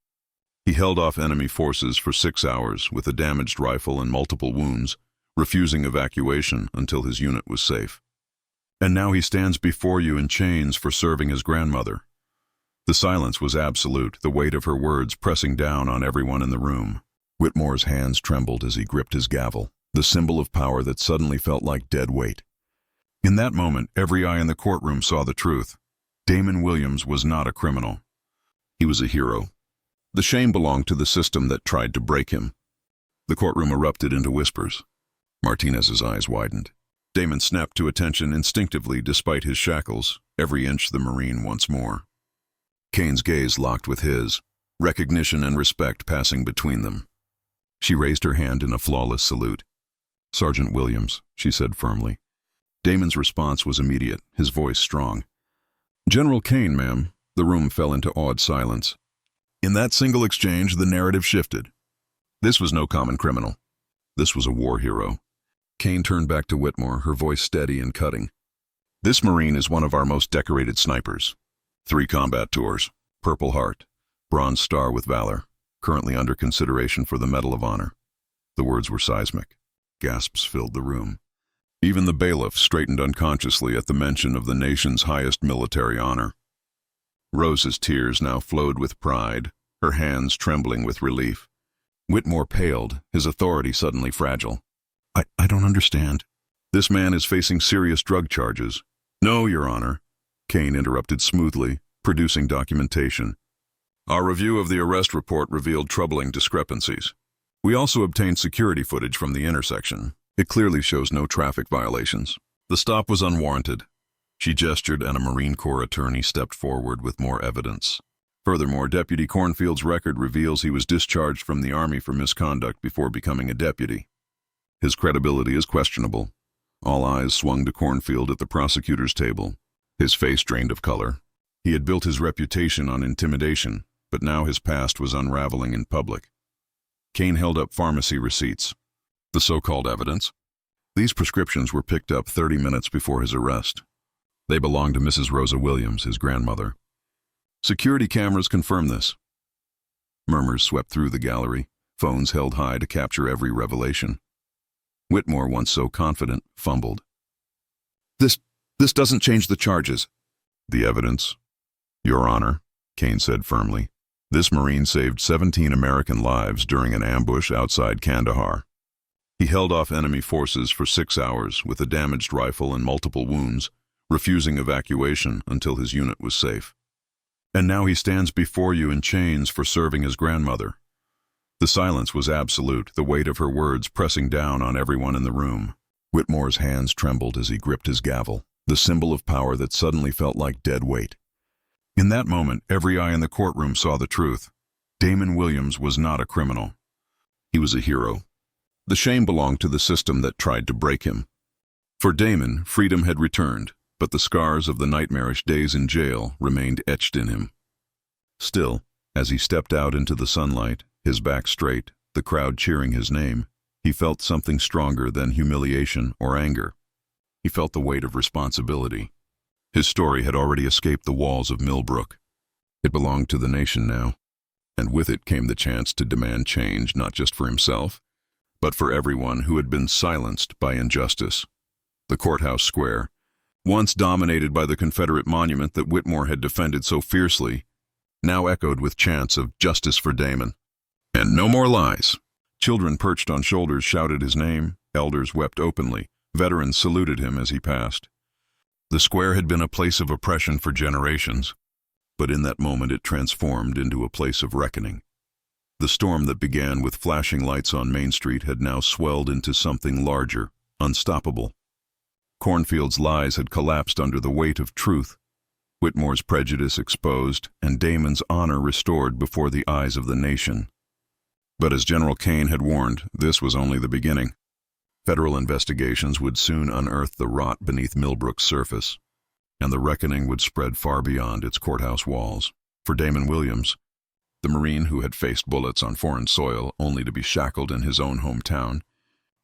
He held off enemy forces for 6 hours with a damaged rifle and multiple wounds, refusing evacuation until his unit was safe. And now he stands before you in chains for serving his grandmother. The silence was absolute, the weight of her words pressing down on everyone in the room. Whitmore's hands trembled as he gripped his gavel, the symbol of power that suddenly felt like dead weight. In that moment, every eye in the courtroom saw the truth. Damon Williams was not a criminal. He was a hero. The shame belonged to the system that tried to break him. The courtroom erupted into whispers. Martinez's eyes widened. Damon snapped to attention instinctively despite his shackles, every inch the Marine once more. Kane's gaze locked with his, recognition and respect passing between them. She raised her hand in a flawless salute. "Sergeant Williams," she said firmly. Damon's response was immediate, his voice strong. "General Kane, ma'am." The room fell into awed silence. In that single exchange, the narrative shifted. This was no common criminal. This was a war hero. Kane turned back to Whitmore, her voice steady and cutting. "This Marine is one of our most decorated snipers. 3 combat tours, Purple Heart, Bronze Star with Valor, currently under consideration for the Medal of Honor." The words were seismic. Gasps filled the room. Even the bailiff straightened unconsciously at the mention of the nation's highest military honor. Rose's tears now flowed with pride, her hands trembling with relief. Whitmore paled, his authority suddenly fragile. I don't understand. This man is facing serious drug charges." "No, Your Honor," Kane interrupted smoothly, producing documentation. "Our review of the arrest report revealed troubling discrepancies. We also obtained security footage from the intersection. It clearly shows no traffic violations. The stop was unwarranted." She gestured, and a Marine Corps attorney stepped forward with more evidence. Furthermore, Deputy Cornfield's record reveals he was discharged from the Army for misconduct before becoming a deputy. His credibility is questionable. All eyes swung to Cornfield at the prosecutor's table. His face drained of color. He had built his reputation on intimidation, but now his past was unraveling in public. Kane held up pharmacy receipts. The so-called evidence? These prescriptions were picked up 30 minutes before his arrest. They belonged to Mrs. Rosa Williams, his grandmother. Security cameras confirm this. Murmurs swept through the gallery, phones held high to capture every revelation. Whitmore, once so confident, fumbled. This doesn't change the charges." "The evidence?" "Your Honor," Kane said firmly. "This Marine saved 17 American lives during an ambush outside Kandahar. He held off enemy forces for 6 hours with a damaged rifle and multiple wounds, refusing evacuation until his unit was safe. And now he stands before you in chains for serving his grandmother." The silence was absolute, the weight of her words pressing down on everyone in the room. Whitmore's hands trembled as he gripped his gavel, the symbol of power that suddenly felt like dead weight. In that moment, every eye in the courtroom saw the truth. Damon Williams was not a criminal. He was a hero. The shame belonged to the system that tried to break him. For Damon, freedom had returned, but the scars of the nightmarish days in jail remained etched in him. Still, as he stepped out into the sunlight, his back straight, the crowd cheering his name, he felt something stronger than humiliation or anger. He felt the weight of responsibility. His story had already escaped the walls of Millbrook. It belonged to the nation now, and with it came the chance to demand change not just for himself, but for everyone who had been silenced by injustice. The courthouse square, once dominated by the Confederate monument that Whitmore had defended so fiercely, now echoed with chants of justice for Damon. And no more lies. Children perched on shoulders shouted his name, elders wept openly, veterans saluted him as he passed. The square had been a place of oppression for generations, but in that moment it transformed into a place of reckoning. The storm that began with flashing lights on Main Street had now swelled into something larger, unstoppable. Cornfield's lies had collapsed under the weight of truth, Whitmore's prejudice exposed, and Damon's honor restored before the eyes of the nation. But as General Kane had warned, this was only the beginning. Federal investigations would soon unearth the rot beneath Millbrook's surface, and the reckoning would spread far beyond its courthouse walls. For Damon Williams, the Marine who had faced bullets on foreign soil only to be shackled in his own hometown,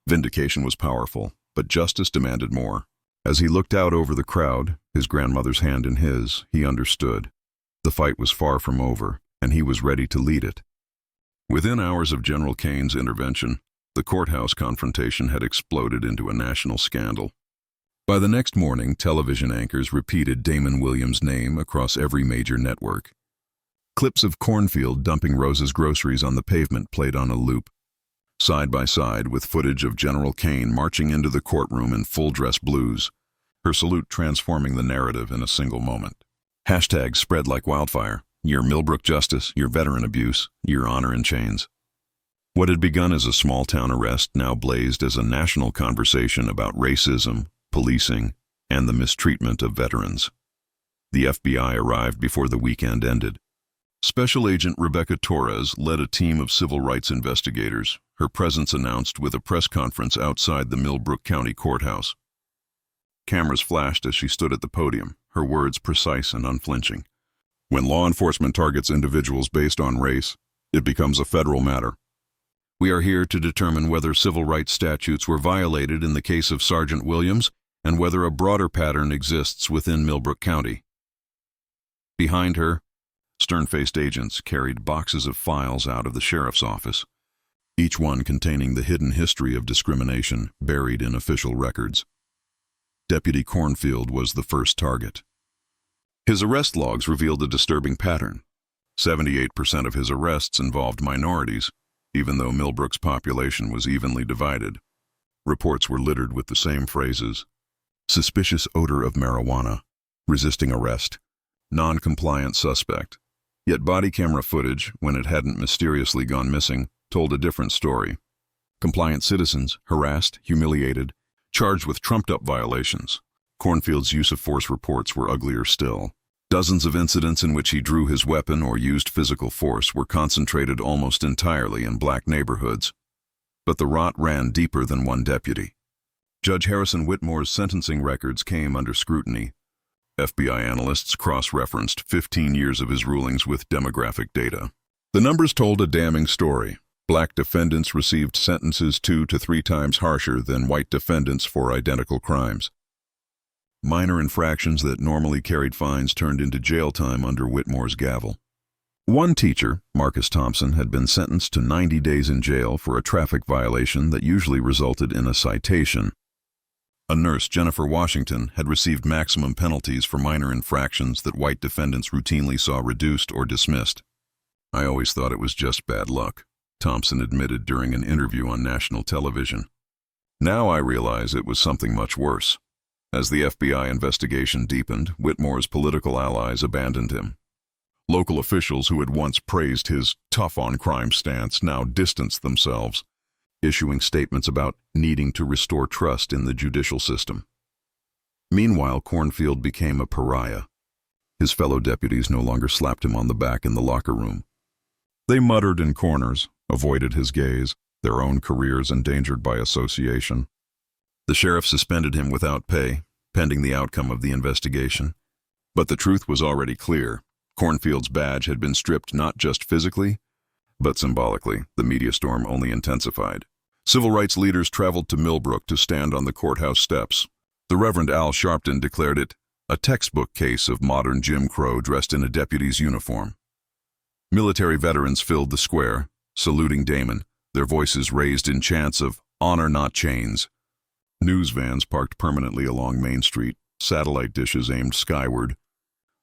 vindication was powerful, but justice demanded more. As he looked out over the crowd, his grandmother's hand in his, he understood. The fight was far from over, and he was ready to lead it. Within hours of General Kane's intervention, the courthouse confrontation had exploded into a national scandal. By the next morning, television anchors repeated Damon Williams' name across every major network. Clips of Cornfield dumping Rosa's groceries on the pavement played on a loop, side by side with footage of General Kane marching into the courtroom in full-dress blues, her salute transforming the narrative in a single moment. Hashtags spread like wildfire. your Millbrook justice, your veteran abuse, your honor in chains. What had begun as a small-town arrest now blazed as a national conversation about racism, policing, and the mistreatment of veterans. The FBI arrived before the weekend ended. Special Agent Rebecca Torres led a team of civil rights investigators, her presence announced with a press conference outside the Millbrook County Courthouse. Cameras flashed as she stood at the podium, her words precise and unflinching. When law enforcement targets individuals based on race, it becomes a federal matter. We are here to determine whether civil rights statutes were violated in the case of Sergeant Williams and whether a broader pattern exists within Millbrook County. Behind her, stern-faced agents carried boxes of files out of the sheriff's office, each one containing the hidden history of discrimination buried in official records. Deputy Cornfield was the first target. His arrest logs revealed a disturbing pattern. 78% of his arrests involved minorities, even though Millbrook's population was evenly divided. Reports were littered with the same phrases: suspicious odor of marijuana, resisting arrest, non-compliant suspect. Yet body camera footage, when it hadn't mysteriously gone missing, told a different story. Compliant citizens, harassed, humiliated, charged with trumped-up violations. Cornfield's use of force reports were uglier still. Dozens of incidents in which he drew his weapon or used physical force were concentrated almost entirely in black neighborhoods. But the rot ran deeper than one deputy. Judge Harrison Whitmore's sentencing records came under scrutiny. FBI analysts cross-referenced 15 years of his rulings with demographic data. The numbers told a damning story. Black defendants received sentences 2 to 3 times harsher than white defendants for identical crimes. Minor infractions that normally carried fines turned into jail time under Whitmore's gavel. One teacher, Marcus Thompson, had been sentenced to 90 days in jail for a traffic violation that usually resulted in a citation. A nurse, Jennifer Washington, had received maximum penalties for minor infractions that white defendants routinely saw reduced or dismissed. "I always thought it was just bad luck," Thompson admitted during an interview on national television. "Now I realize it was something much worse." As the FBI investigation deepened, Whitmore's political allies abandoned him. Local officials who had once praised his tough-on-crime stance now distanced themselves, issuing statements about needing to restore trust in the judicial system. Meanwhile, Cornfield became a pariah. His fellow deputies no longer slapped him on the back in the locker room. They muttered in corners, avoided his gaze, their own careers endangered by association. The sheriff suspended him without pay, pending the outcome of the investigation. But the truth was already clear. Cornfield's badge had been stripped not just physically, but symbolically. The media storm only intensified. Civil rights leaders traveled to Millbrook to stand on the courthouse steps. The Reverend Al Sharpton declared it a textbook case of modern Jim Crow dressed in a deputy's uniform. Military veterans filled the square, saluting Damon, their voices raised in chants of "Honor, not chains." News vans parked permanently along Main Street, satellite dishes aimed skyward,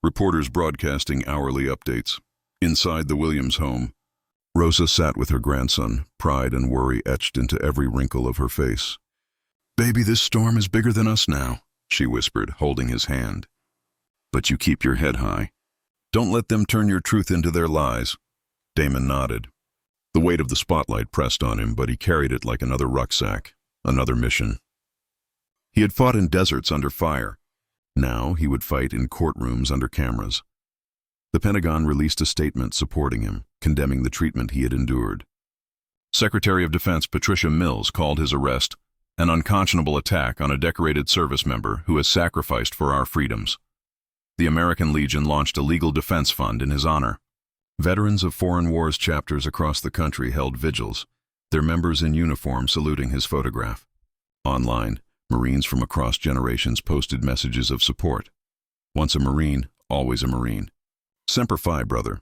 reporters broadcasting hourly updates. Inside the Williams home, Rosa sat with her grandson, pride and worry etched into every wrinkle of her face. "Baby, this storm is bigger than us now," she whispered, holding his hand. "But you keep your head high. Don't let them turn your truth into their lies." Damon nodded. The weight of the spotlight pressed on him, but he carried it like another rucksack, another mission. He had fought in deserts under fire. Now he would fight in courtrooms under cameras. The Pentagon released a statement supporting him, condemning the treatment he had endured. Secretary of Defense Patricia Mills called his arrest an unconscionable attack on a decorated service member who has sacrificed for our freedoms. The American Legion launched a legal defense fund in his honor. Veterans of foreign wars chapters across the country held vigils, their members in uniform saluting his photograph. Online, Marines from across generations posted messages of support. Once a Marine, always a Marine. Semper Fi, brother.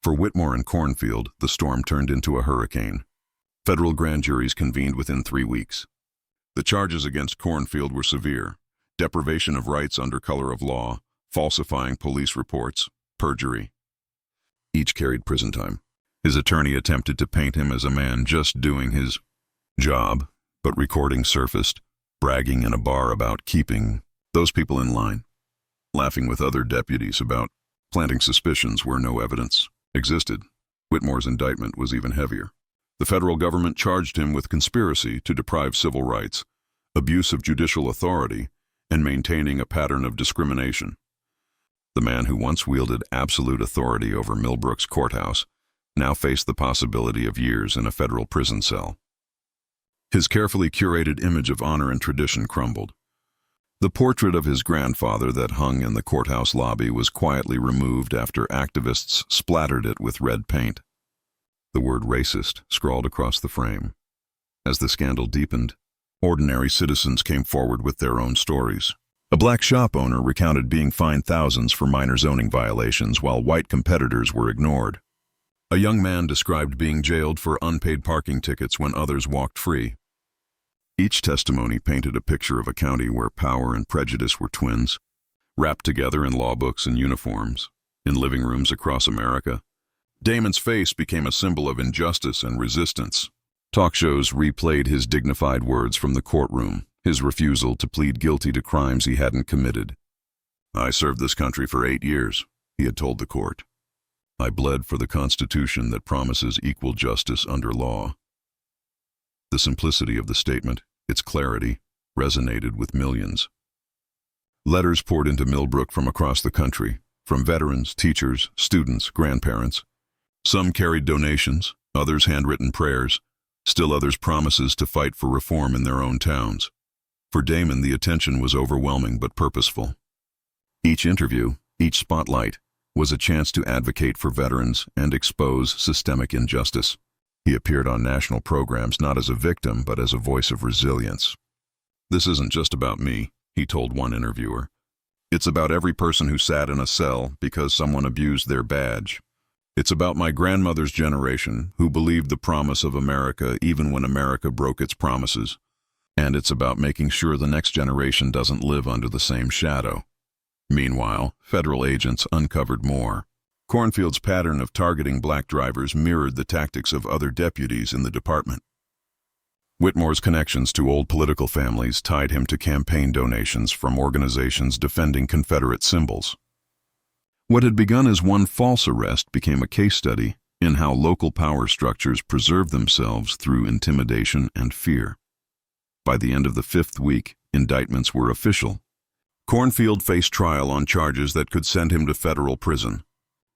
For Whitmore and Cornfield, the storm turned into a hurricane. Federal grand juries convened within 3 weeks. The charges against Cornfield were severe: deprivation of rights under color of law, falsifying police reports, perjury. Each carried prison time. His attorney attempted to paint him as a man just doing his job, but recording surfaced, bragging in a bar about keeping those people in line, laughing with other deputies about planting suspicions where no evidence existed. Whitmore's indictment was even heavier. The federal government charged him with conspiracy to deprive civil rights, abuse of judicial authority, and maintaining a pattern of discrimination. The man who once wielded absolute authority over Millbrook's courthouse now faced the possibility of years in a federal prison cell. His carefully curated image of honor and tradition crumbled. The portrait of his grandfather that hung in the courthouse lobby was quietly removed after activists splattered it with red paint. The word racist scrawled across the frame. As the scandal deepened, ordinary citizens came forward with their own stories. A black shop owner recounted being fined thousands for minor zoning violations while white competitors were ignored. A young man described being jailed for unpaid parking tickets when others walked free. Each testimony painted a picture of a county where power and prejudice were twins, wrapped together in law books and uniforms, in living rooms across America. Damon's face became a symbol of injustice and resistance. Talk shows replayed his dignified words from the courtroom, his refusal to plead guilty to crimes he hadn't committed. "I served this country for 8 years," he had told the court. "I bled for the Constitution that promises equal justice under law." The simplicity of the statement, its clarity, resonated with millions. Letters poured into Millbrook from across the country, from veterans, teachers, students, grandparents. Some carried donations, others handwritten prayers, still others promises to fight for reform in their own towns. For Damon, the attention was overwhelming but purposeful. Each interview, each spotlight, was a chance to advocate for veterans and expose systemic injustice. He appeared on national programs not as a victim but as a voice of resilience. "This isn't just about me," he told one interviewer. "It's about every person who sat in a cell because someone abused their badge. It's about my grandmother's generation who believed the promise of America even when America broke its promises. And it's about making sure the next generation doesn't live under the same shadow." Meanwhile, federal agents uncovered more. Cornfield's pattern of targeting black drivers mirrored the tactics of other deputies in the department. Whitmore's connections to old political families tied him to campaign donations from organizations defending Confederate symbols. What had begun as one false arrest became a case study in how local power structures preserve themselves through intimidation and fear. By the end of the 5th week, indictments were official. Cornfield faced trial on charges that could send him to federal prison.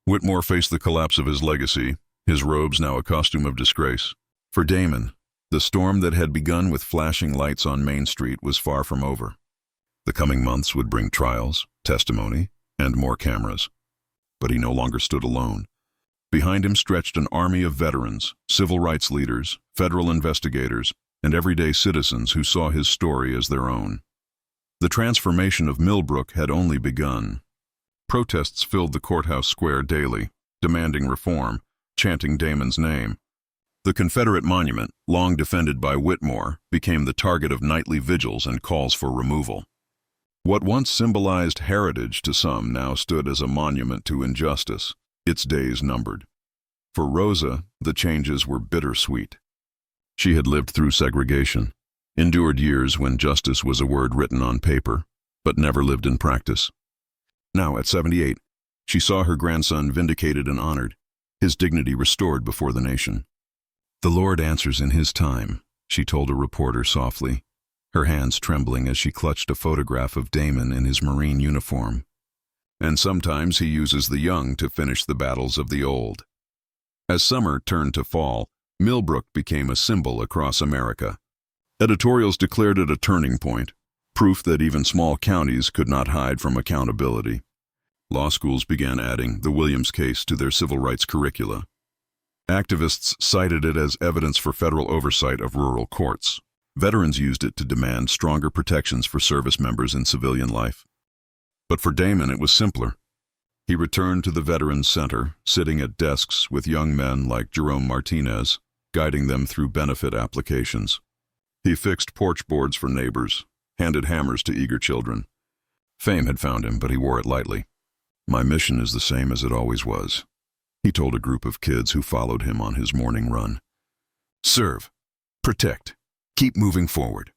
Whitmore faced the collapse of his legacy, his robes now a costume of disgrace. For Damon, the storm that had begun with flashing lights on Main Street was far from over. The coming months would bring trials, testimony, and more cameras. But he no longer stood alone. Behind him stretched an army of veterans, civil rights leaders, federal investigators, and everyday citizens who saw his story as their own. The transformation of Millbrook had only begun. Protests filled the courthouse square daily, demanding reform, chanting Damon's name. The Confederate monument, long defended by Whitmore, became the target of nightly vigils and calls for removal. What once symbolized heritage to some now stood as a monument to injustice, its days numbered. For Rosa, the changes were bittersweet. She had lived through segregation, endured years when justice was a word written on paper, but never lived in practice. Now, at 78, she saw her grandson vindicated and honored, his dignity restored before the nation. "The Lord answers in His time," she told a reporter softly, her hands trembling as she clutched a photograph of Damon in his Marine uniform. "And sometimes He uses the young to finish the battles of the old." As summer turned to fall, Millbrook became a symbol across America. Editorials declared it a turning point, proof that even small counties could not hide from accountability. Law schools began adding the Williams case to their civil rights curricula. Activists cited it as evidence for federal oversight of rural courts. Veterans used it to demand stronger protections for service members in civilian life. But for Damon, it was simpler. He returned to the Veterans Center, sitting at desks with young men like Jerome Martinez, guiding them through benefit applications. He fixed porch boards for neighbors, handed hammers to eager children. Fame had found him, but he wore it lightly. "My mission is the same as it always was," he told a group of kids who followed him on his morning run. "Serve, protect, keep moving forward."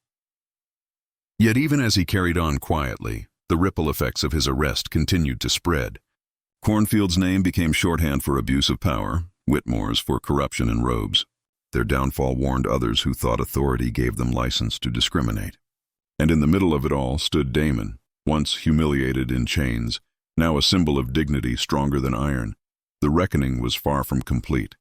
Yet even as he carried on quietly, the ripple effects of his arrest continued to spread. Cornfield's name became shorthand for abuse of power, Whitmore's for corruption in robes. Their downfall warned others who thought authority gave them license to discriminate. And in the middle of it all stood Damon, once humiliated in chains, now a symbol of dignity stronger than iron. The reckoning was far from complete.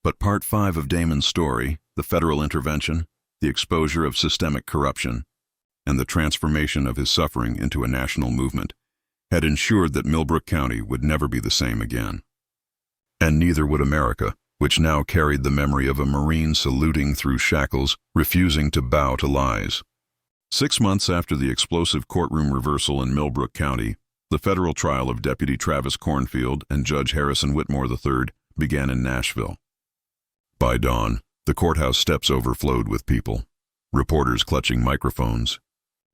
But Part 5 of Damon's story, the federal intervention, the exposure of systemic corruption, and the transformation of his suffering into a national movement, had ensured that Millbrook County would never be the same again. And neither would America, which now carried the memory of a Marine saluting through shackles, refusing to bow to lies. 6 months after the explosive courtroom reversal in Millbrook County, the federal trial of Deputy Travis Cornfield and Judge Harrison Whitmore III began in Nashville. By dawn, the courthouse steps overflowed with people, reporters clutching microphones,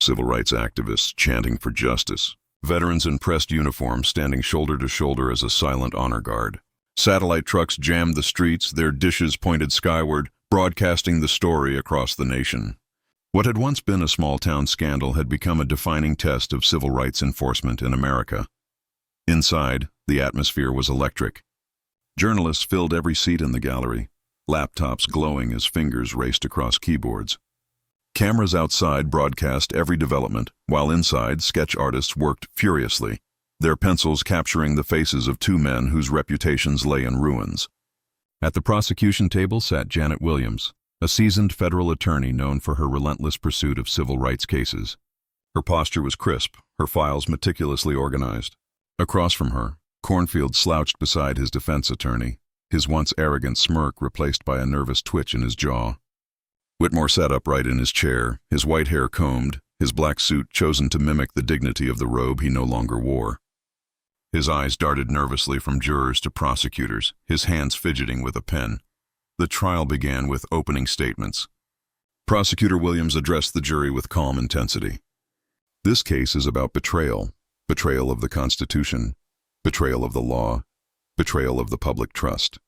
civil rights activists chanting for justice, veterans in pressed uniforms standing shoulder to shoulder as a silent honor guard. Satellite trucks jammed the streets, their dishes pointed skyward, broadcasting the story across the nation. What had once been a small-town scandal had become a defining test of civil rights enforcement in America. Inside, the atmosphere was electric. Journalists filled every seat in the gallery, laptops glowing as fingers raced across keyboards. Cameras outside broadcast every development, while inside, sketch artists worked furiously, their pencils capturing the faces of two men whose reputations lay in ruins. At the prosecution table sat Janet Williams, a seasoned federal attorney known for her relentless pursuit of civil rights cases. Her posture was crisp, her files meticulously organized. Across from her, Cornfield slouched beside his defense attorney, his once arrogant smirk replaced by a nervous twitch in his jaw. Whitmore sat upright in his chair, his white hair combed, his black suit chosen to mimic the dignity of the robe he no longer wore. His eyes darted nervously from jurors to prosecutors, his hands fidgeting with a pen. The trial began with opening statements. Prosecutor Williams addressed the jury with calm intensity. This case is about betrayal, betrayal of the Constitution, betrayal of the law, betrayal of the public trust.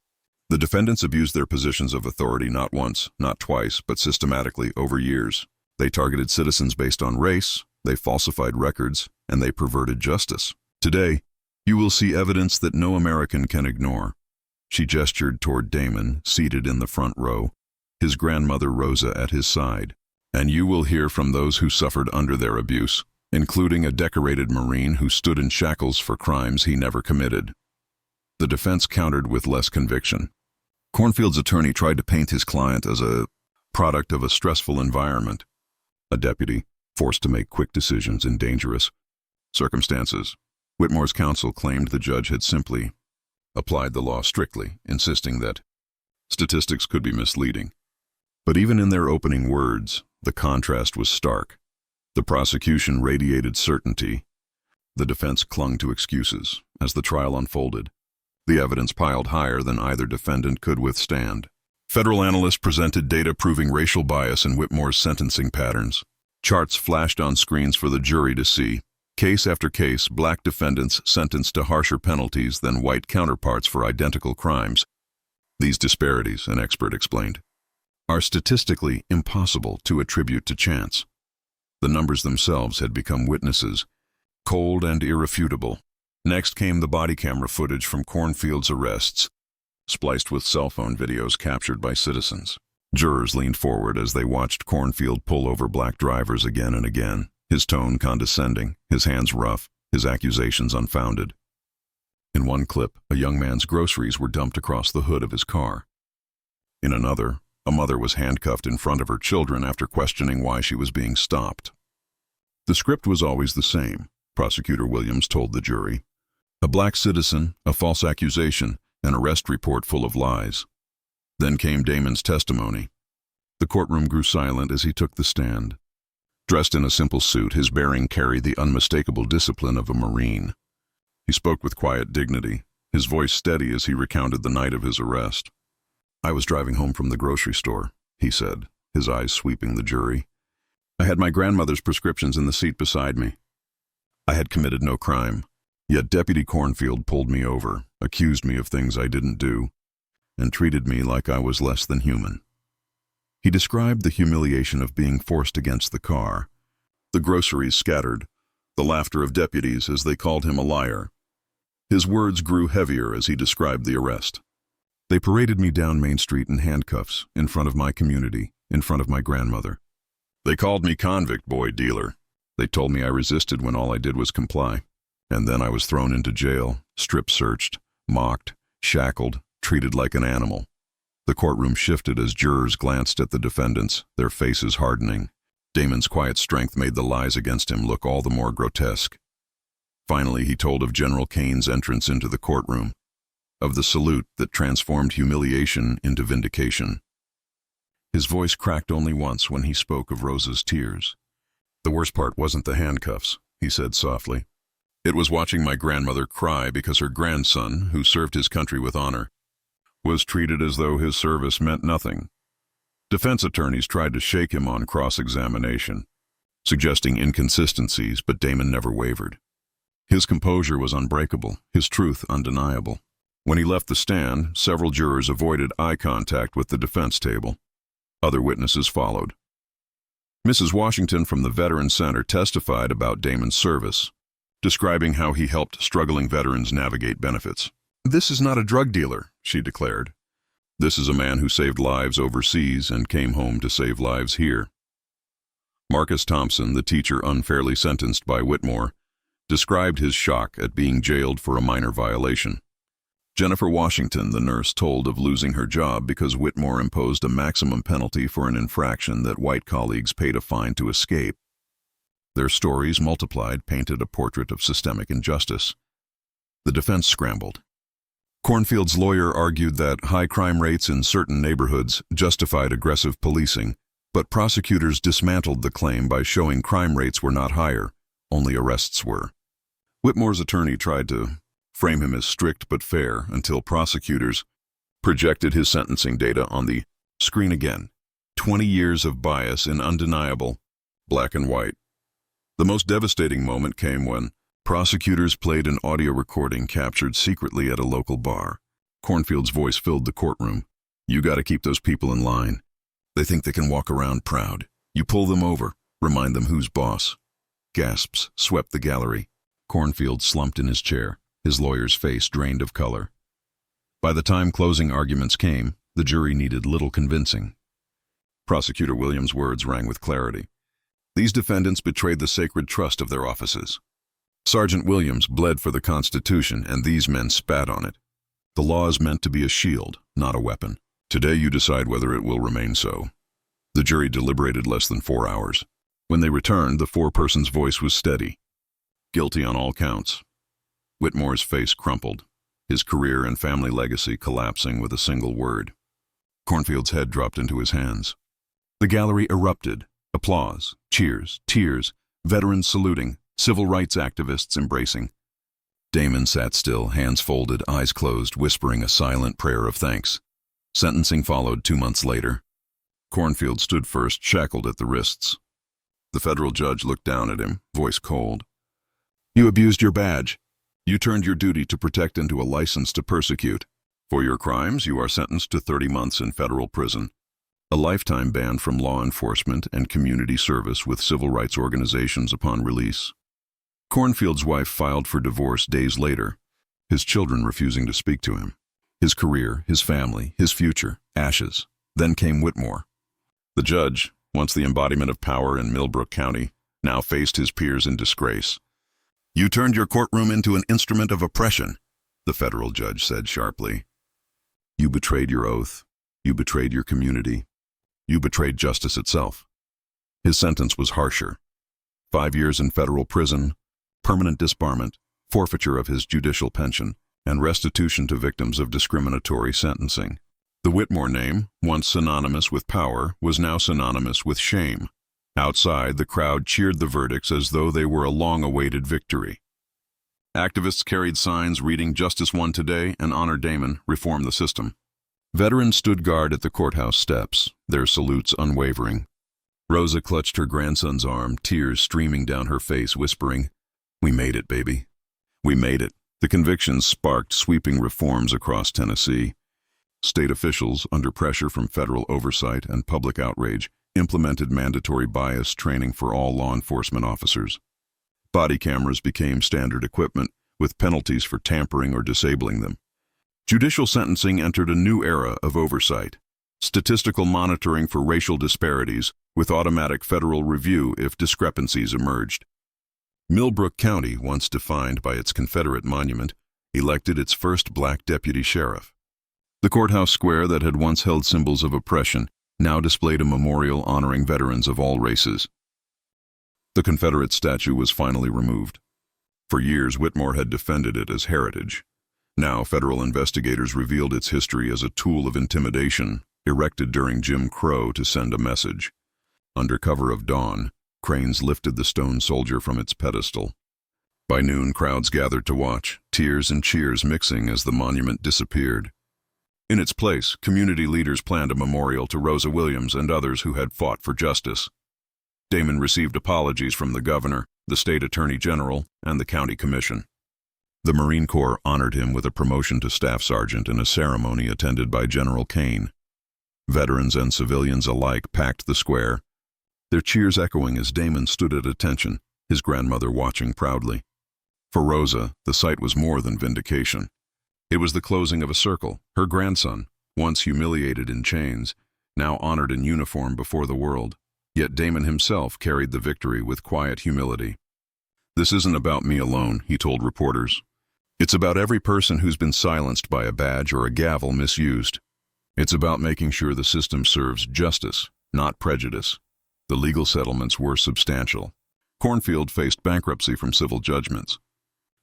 The defendants abused their positions of authority not once, not twice, but systematically over years. They targeted citizens based on race, they falsified records, and they perverted justice. Today, you will see evidence that no American can ignore. She gestured toward Damon, seated in the front row, his grandmother Rosa at his side. And you will hear from those who suffered under their abuse, including a decorated Marine who stood in shackles for crimes he never committed. The defense countered with less conviction. Cornfield's attorney tried to paint his client as a product of a stressful environment, a deputy forced to make quick decisions in dangerous circumstances. Whitmore's counsel claimed the judge had simply applied the law strictly, insisting that statistics could be misleading. But even in their opening words, the contrast was stark. The prosecution radiated certainty. The defense clung to excuses. As the trial unfolded, the evidence piled higher than either defendant could withstand. Federal analysts presented data proving racial bias in Whitmore's sentencing patterns. Charts flashed on screens for the jury to see. Case after case, black defendants sentenced to harsher penalties than white counterparts for identical crimes. These disparities, an expert explained, are statistically impossible to attribute to chance. The numbers themselves had become witnesses, cold and irrefutable. Next came the body camera footage from Cornfield's arrests, spliced with cell phone videos captured by citizens. Jurors leaned forward as they watched Cornfield pull over black drivers again and again, his tone condescending, his hands rough, his accusations unfounded. In one clip, a young man's groceries were dumped across the hood of his car. In another, a mother was handcuffed in front of her children after questioning why she was being stopped. The script was always the same, Prosecutor Williams told the jury. A black citizen, a false accusation, an arrest report full of lies. Then came Damon's testimony. The courtroom grew silent as he took the stand. Dressed in a simple suit, his bearing carried the unmistakable discipline of a Marine. He spoke with quiet dignity, his voice steady as he recounted the night of his arrest. I was driving home from the grocery store, he said, his eyes sweeping the jury. I had my grandmother's prescriptions in the seat beside me. I had committed no crime, yet Deputy Cornfield pulled me over, accused me of things I didn't do, and treated me like I was less than human. He described the humiliation of being forced against the car, the groceries scattered, the laughter of deputies as they called him a liar. His words grew heavier as he described the arrest. They paraded me down Main Street in handcuffs, in front of my community, in front of my grandmother. They called me convict boy dealer. They told me I resisted when all I did was comply. And then I was thrown into jail, strip-searched, mocked, shackled, treated like an animal. The courtroom shifted as jurors glanced at the defendants, their faces hardening. Damon's quiet strength made the lies against him look all the more grotesque. Finally, he told of General Kane's entrance into the courtroom, of the salute that transformed humiliation into vindication. His voice cracked only once when he spoke of Rosa's tears. The worst part wasn't the handcuffs, he said softly. It was watching my grandmother cry because her grandson, who served his country with honor, was treated as though his service meant nothing. Defense attorneys tried to shake him on cross-examination, suggesting inconsistencies, but Damon never wavered. His composure was unbreakable, his truth undeniable. When he left the stand, several jurors avoided eye contact with the defense table. Other witnesses followed. Mrs. Washington from the Veterans Center testified about Damon's service, describing how he helped struggling veterans navigate benefits. "This is not a drug dealer," she declared. "This is a man who saved lives overseas and came home to save lives here." Marcus Thompson, the teacher unfairly sentenced by Whitmore, described his shock at being jailed for a minor violation. Jennifer Washington, the nurse, told of losing her job because Whitmore imposed a maximum penalty for an infraction that white colleagues paid a fine to escape. Their stories, multiplied, painted a portrait of systemic injustice. The defense scrambled. Cornfield's lawyer argued that high crime rates in certain neighborhoods justified aggressive policing, but prosecutors dismantled the claim by showing crime rates were not higher, only arrests were. Whitmore's attorney tried to frame him as strict but fair until prosecutors projected his sentencing data on the screen again. 20 years of bias in undeniable black and white. The most devastating moment came when prosecutors played an audio recording captured secretly at a local bar. Cornfield's voice filled the courtroom. "You gotta keep those people in line. They think they can walk around proud. You pull them over, remind them who's boss." Gasps swept the gallery. Cornfield slumped in his chair, his lawyer's face drained of color. By the time closing arguments came, the jury needed little convincing. Prosecutor Williams' words rang with clarity. "These defendants betrayed the sacred trust of their offices. Sergeant Williams bled for the Constitution, and these men spat on it. The law is meant to be a shield, not a weapon. Today you decide whether it will remain so." The jury deliberated less than 4 hours. When they returned, the foreperson's voice was steady. Guilty on all counts. Whitmore's face crumpled, his career and family legacy collapsing with a single word. Cornfield's head dropped into his hands. The gallery erupted. Applause, cheers, tears, veterans saluting, civil rights activists embracing. Damon sat still, hands folded, eyes closed, whispering a silent prayer of thanks. Sentencing followed 2 months later. Cornfield stood first, shackled at the wrists. The federal judge looked down at him, voice cold. "You abused your badge. You turned your duty to protect into a license to persecute. For your crimes, you are sentenced to 30 months in federal prison, a lifetime ban from law enforcement and community service with civil rights organizations upon release." Cornfield's wife filed for divorce days later, his children refusing to speak to him. His career, his family, his future, ashes. Then came Whitmore. The judge, once the embodiment of power in Millbrook County, now faced his peers in disgrace. "You turned your courtroom into an instrument of oppression," the federal judge said sharply. "You betrayed your oath. You betrayed your community. You betrayed justice itself." His sentence was harsher. 5 years in federal prison, permanent disbarment, forfeiture of his judicial pension, and restitution to victims of discriminatory sentencing. The Whitmore name, once synonymous with power, was now synonymous with shame. Outside, the crowd cheered the verdicts as though they were a long-awaited victory. Activists carried signs reading "Justice won today" and "Honor Damon, reform the system." Veterans stood guard at the courthouse steps, their salutes unwavering. Rosa clutched her grandson's arm, tears streaming down her face, whispering, "We made it, baby. We made it." The convictions sparked sweeping reforms across Tennessee. State officials, under pressure from federal oversight and public outrage, implemented mandatory bias training for all law enforcement officers. Body cameras became standard equipment, with penalties for tampering or disabling them. Judicial sentencing entered a new era of oversight. Statistical monitoring for racial disparities, with automatic federal review if discrepancies emerged. Millbrook County, once defined by its Confederate monument, elected its first black deputy sheriff. The courthouse square that had once held symbols of oppression now displayed a memorial honoring veterans of all races. The Confederate statue was finally removed. For years, Whitmore had defended it as heritage. Now, federal investigators revealed its history as a tool of intimidation, erected during Jim Crow to send a message. Under cover of dawn, cranes lifted the stone soldier from its pedestal. By noon, crowds gathered to watch, tears and cheers mixing as the monument disappeared. In its place, community leaders planned a memorial to Rosa Williams and others who had fought for justice. Damon received apologies from the governor, the state attorney general, and the county commission. The Marine Corps honored him with a promotion to staff sergeant in a ceremony attended by General Kane. Veterans and civilians alike packed the square, their cheers echoing as Damon stood at attention, his grandmother watching proudly. For Rosa, the sight was more than vindication. It was the closing of a circle. Her grandson, once humiliated in chains, now honored in uniform before the world. Yet Damon himself carried the victory with quiet humility. "This isn't about me alone," he told reporters. "It's about every person who's been silenced by a badge or a gavel misused. It's about making sure the system serves justice, not prejudice." The legal settlements were substantial. Cornfield faced bankruptcy from civil judgments.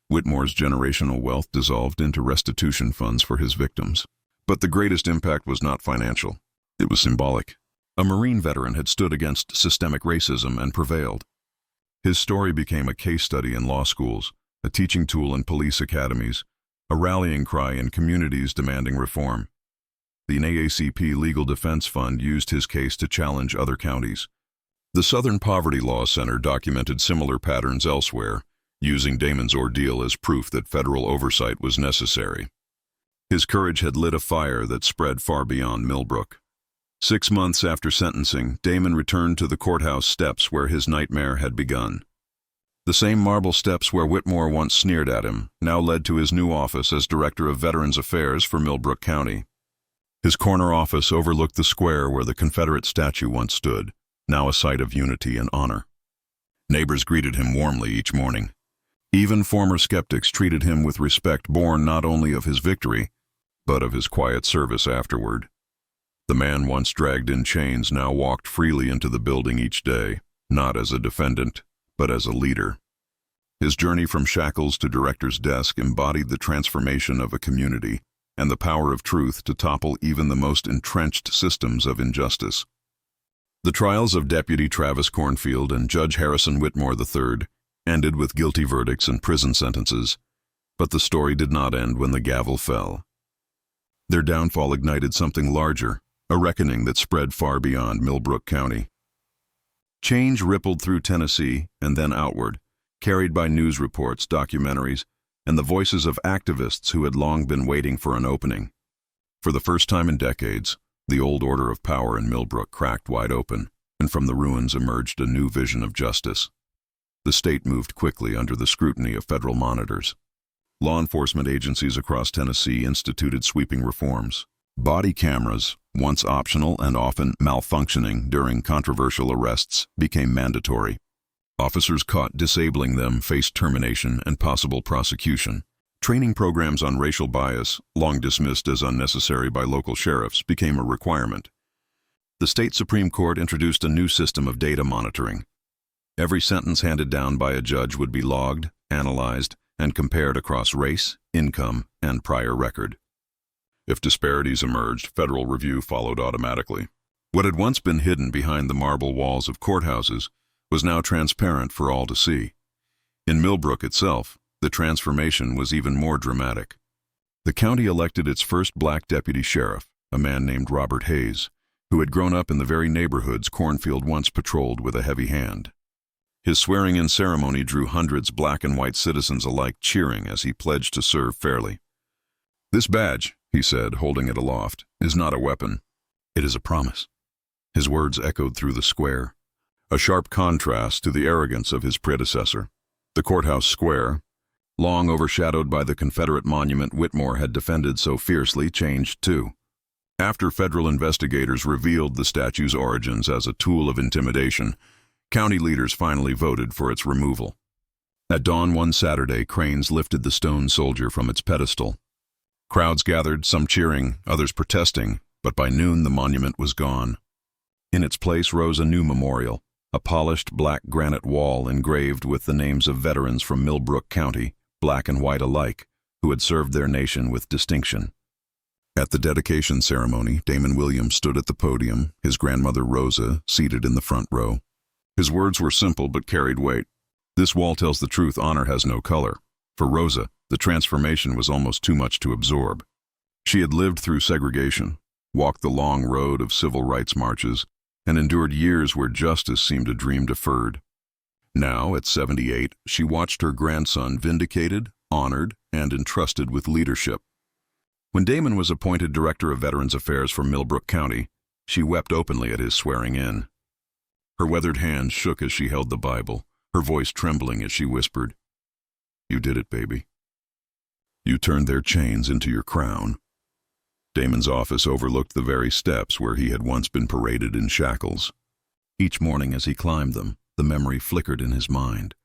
Whitmore's generational wealth dissolved into restitution funds for his victims. But the greatest impact was not financial. It was symbolic. A Marine veteran had stood against systemic racism and prevailed. His story became a case study in law schools, a teaching tool in police academies, a rallying cry in communities demanding reform. The NAACP Legal Defense Fund used his case to challenge other counties. The Southern Poverty Law Center documented similar patterns elsewhere, using Damon's ordeal as proof that federal oversight was necessary. His courage had lit a fire that spread far beyond Millbrook. 6 months after sentencing, Damon returned to the courthouse steps where his nightmare had begun. The same marble steps where Whitmore once sneered at him now led to his new office as Director of Veterans Affairs for Millbrook County. His corner office overlooked the square where the Confederate statue once stood, now a site of unity and honor. Neighbors greeted him warmly each morning. Even former skeptics treated him with respect born not only of his victory, but of his quiet service afterward. The man once dragged in chains now walked freely into the building each day, not as a defendant, but as a leader. His journey from shackles to director's desk embodied the transformation of a community and the power of truth to topple even the most entrenched systems of injustice. The trials of Deputy Travis Cornfield and Judge Harrison Whitmore III ended with guilty verdicts and prison sentences, but the story did not end when the gavel fell. Their downfall ignited something larger, a reckoning that spread far beyond Millbrook County. Change rippled through Tennessee and then outward, carried by news reports, documentaries, and the voices of activists who had long been waiting for an opening. For the first time in decades, the old order of power in Millbrook cracked wide open, and from the ruins emerged a new vision of justice. The state moved quickly under the scrutiny of federal monitors. Law enforcement agencies across Tennessee instituted sweeping reforms. Body cameras, once optional and often malfunctioning during controversial arrests, became mandatory. Officers caught disabling them faced termination and possible prosecution. Training programs on racial bias, long dismissed as unnecessary by local sheriffs, became a requirement. The state Supreme Court introduced a new system of data monitoring. Every sentence handed down by a judge would be logged, analyzed, and compared across race, income, and prior record. If disparities emerged, federal review followed automatically. What had once been hidden behind the marble walls of courthouses was now transparent for all to see. In Millbrook itself, the transformation was even more dramatic. The county elected its first black deputy sheriff, a man named Robert Hayes, who had grown up in the very neighborhoods Cornfield once patrolled with a heavy hand. His swearing-in ceremony drew hundreds black and white citizens alike cheering as he pledged to serve fairly. "This badge," he said, holding it aloft, "is not a weapon. It is a promise." His words echoed through the square, a sharp contrast to the arrogance of his predecessor. The courthouse square, long overshadowed by the Confederate monument Whitmore had defended so fiercely, changed too. After federal investigators revealed the statue's origins as a tool of intimidation, county leaders finally voted for its removal. At dawn one Saturday, cranes lifted the stone soldier from its pedestal. Crowds gathered, some cheering, others protesting, but by noon the monument was gone. In its place rose a new memorial, a polished black granite wall engraved with the names of veterans from Millbrook County, black and white alike, who had served their nation with distinction. At the dedication ceremony, Damon Williams stood at the podium, his grandmother Rosa seated in the front row. His words were simple but carried weight. This wall tells the truth, honor has no color. For Rosa, the transformation was almost too much to absorb. She had lived through segregation, walked the long road of civil rights marches, and endured years where justice seemed a dream deferred. Now, at 78, she watched her grandson vindicated, honored, and entrusted with leadership. When Damon was appointed Director of Veterans Affairs for Millbrook County, she wept openly at his swearing in. Her weathered hands shook as she held the Bible, her voice trembling as she whispered, "You did it, baby. You turned their chains into your crown." Damon's office overlooked the very steps where he had once been paraded in shackles. Each morning as he climbed them, the memory flickered in his mind.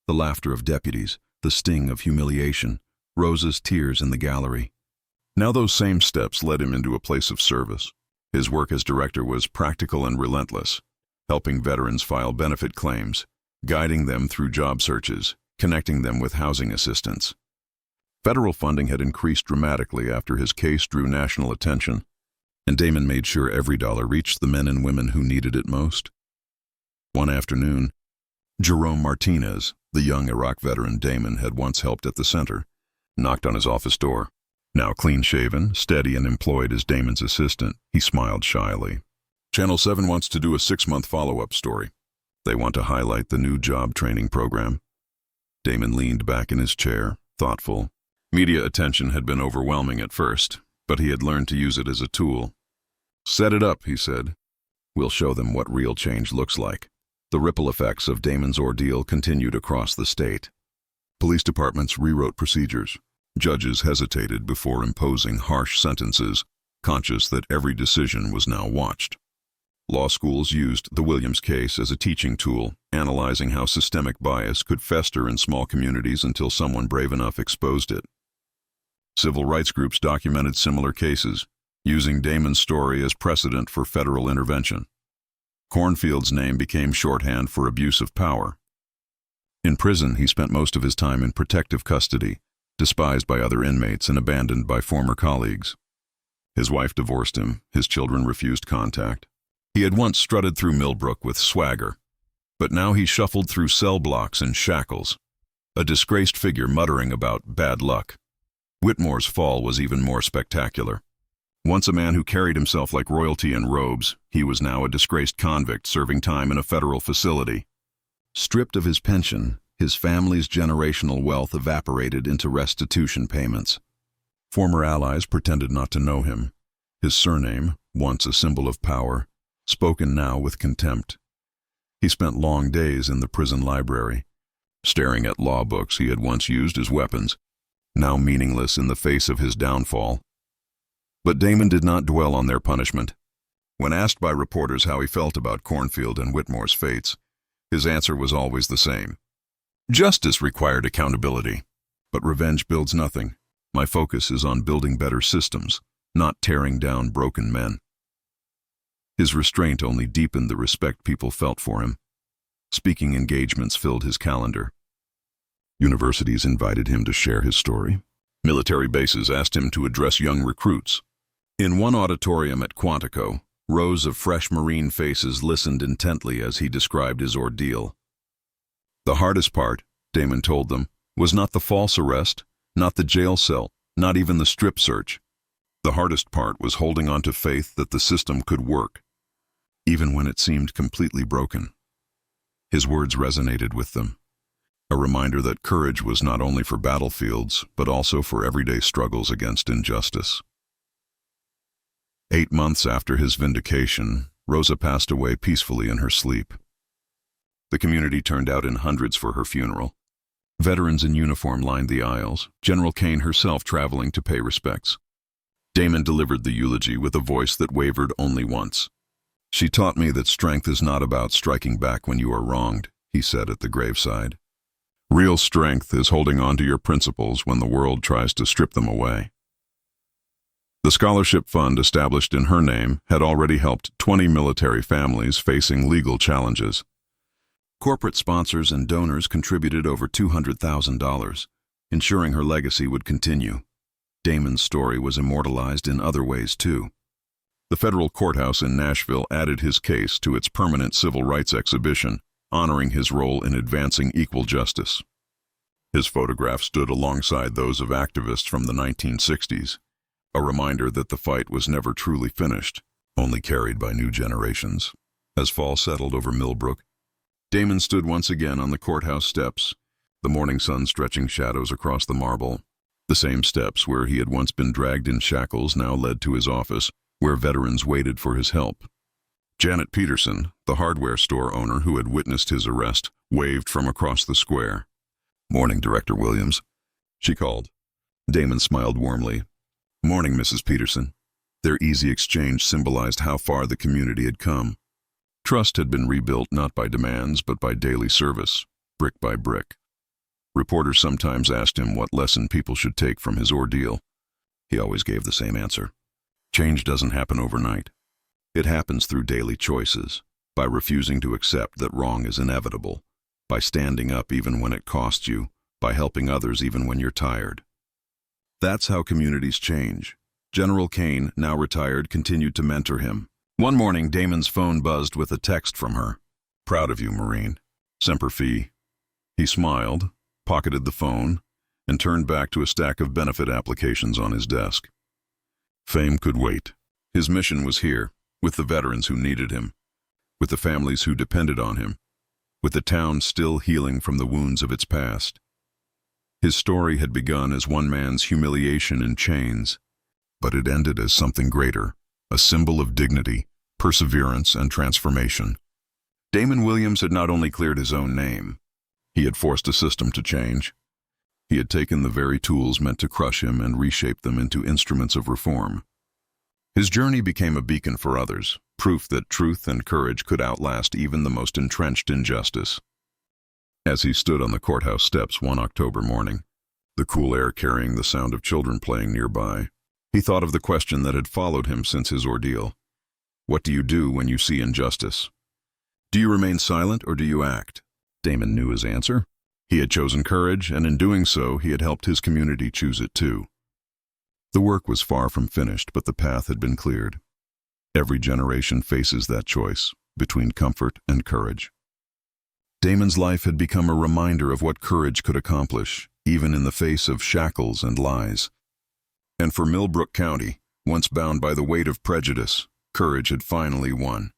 The laughter of deputies, the sting of humiliation, Rosa's tears in the gallery. Now those same steps led him into a place of service. His work as director was practical and relentless, helping veterans file benefit claims, guiding them through job searches, connecting them with housing assistance. Federal funding had increased dramatically after his case drew national attention, and Damon made sure every dollar reached the men and women who needed it most. One afternoon, Jerome Martinez, the young Iraq veteran Damon had once helped at the center, knocked on his office door. Now clean-shaven, steady, and employed as Damon's assistant, he smiled shyly. "Channel 7 wants to do a 6-month follow-up story. They want to highlight the new job training program." Damon leaned back in his chair, thoughtful. Media attention had been overwhelming at first, but he had learned to use it as a tool. "Set it up," he said. "We'll show them what real change looks like." The ripple effects of Damon's ordeal continued across the state. Police departments rewrote procedures. Judges hesitated before imposing harsh sentences, conscious that every decision was now watched. Law schools used the Williams case as a teaching tool, analyzing how systemic bias could fester in small communities until someone brave enough exposed it. Civil rights groups documented similar cases, using Damon's story as precedent for federal intervention. Cornfield's name became shorthand for abuse of power. In prison, he spent most of his time in protective custody, despised by other inmates and abandoned by former colleagues. His wife divorced him, his children refused contact. He had once strutted through Millbrook with swagger, but now he shuffled through cell blocks in shackles, a disgraced figure muttering about bad luck. Whitmore's fall was even more spectacular. Once a man who carried himself like royalty in robes, he was now a disgraced convict serving time in a federal facility. Stripped of his pension, his family's generational wealth evaporated into restitution payments. Former allies pretended not to know him. His surname, once a symbol of power, spoken now with contempt. He spent long days in the prison library, staring at law books he had once used as weapons, now meaningless in the face of his downfall. But Damon did not dwell on their punishment. When asked by reporters how he felt about Cornfield and Whitmore's fates, his answer was always the same. "Justice required accountability, but revenge builds nothing. My focus is on building better systems, not tearing down broken men." His restraint only deepened the respect people felt for him. Speaking engagements filled his calendar. Universities invited him to share his story. Military bases asked him to address young recruits. In one auditorium at Quantico, rows of fresh Marine faces listened intently as he described his ordeal. The hardest part, Damon told them, was not the false arrest, not the jail cell, not even the strip search. The hardest part was holding on to faith that the system could work, even when it seemed completely broken. His words resonated with them, a reminder that courage was not only for battlefields, but also for everyday struggles against injustice. 8 months after his vindication, Rosa passed away peacefully in her sleep. The community turned out in hundreds for her funeral. Veterans in uniform lined the aisles, General Kane herself traveling to pay respects. Damon delivered the eulogy with a voice that wavered only once. "She taught me that strength is not about striking back when you are wronged," he said at the graveside. "Real strength is holding on to your principles when the world tries to strip them away." The scholarship fund established in her name had already helped 20 military families facing legal challenges. Corporate sponsors and donors contributed over $200,000, ensuring her legacy would continue. Damon's story was immortalized in other ways too. The federal courthouse in Nashville added his case to its permanent civil rights exhibition, honoring his role in advancing equal justice. His photograph stood alongside those of activists from the 1960s, a reminder that the fight was never truly finished, only carried by new generations. As fall settled over Millbrook, Damon stood once again on the courthouse steps, the morning sun stretching shadows across the marble. The same steps where he had once been dragged in shackles now led to his office, where veterans waited for his help. Janet Peterson, the hardware store owner who had witnessed his arrest, waved from across the square. "Morning, Director Williams," she called. Damon smiled warmly. "Morning, Mrs. Peterson." Their easy exchange symbolized how far the community had come. Trust had been rebuilt not by demands but by daily service, brick by brick. Reporters sometimes asked him what lesson people should take from his ordeal. He always gave the same answer. Change doesn't happen overnight. It happens through daily choices, by refusing to accept that wrong is inevitable, by standing up even when it costs you, by helping others even when you're tired. That's how communities change. General Kane, now retired, continued to mentor him. One morning, Damon's phone buzzed with a text from her. "Proud of you, Marine. Semper Fi." He smiled, pocketed the phone, and turned back to a stack of benefit applications on his desk. Fame could wait. His mission was here, with the veterans who needed him, with the families who depended on him, with the town still healing from the wounds of its past. His story had begun as one man's humiliation in chains, but it ended as something greater, a symbol of dignity, perseverance, and transformation. Damon Williams had not only cleared his own name, he had forced a system to change. He had taken the very tools meant to crush him and reshaped them into instruments of reform. His journey became a beacon for others, proof that truth and courage could outlast even the most entrenched injustice. As he stood on the courthouse steps one October morning, the cool air carrying the sound of children playing nearby, he thought of the question that had followed him since his ordeal. What do you do when you see injustice? Do you remain silent or do you act? Damon knew his answer. He had chosen courage, and in doing so, he had helped his community choose it too. The work was far from finished, but the path had been cleared. Every generation faces that choice, between comfort and courage. Damon's life had become a reminder of what courage could accomplish, even in the face of shackles and lies. And for Millbrook County, once bound by the weight of prejudice, courage had finally won.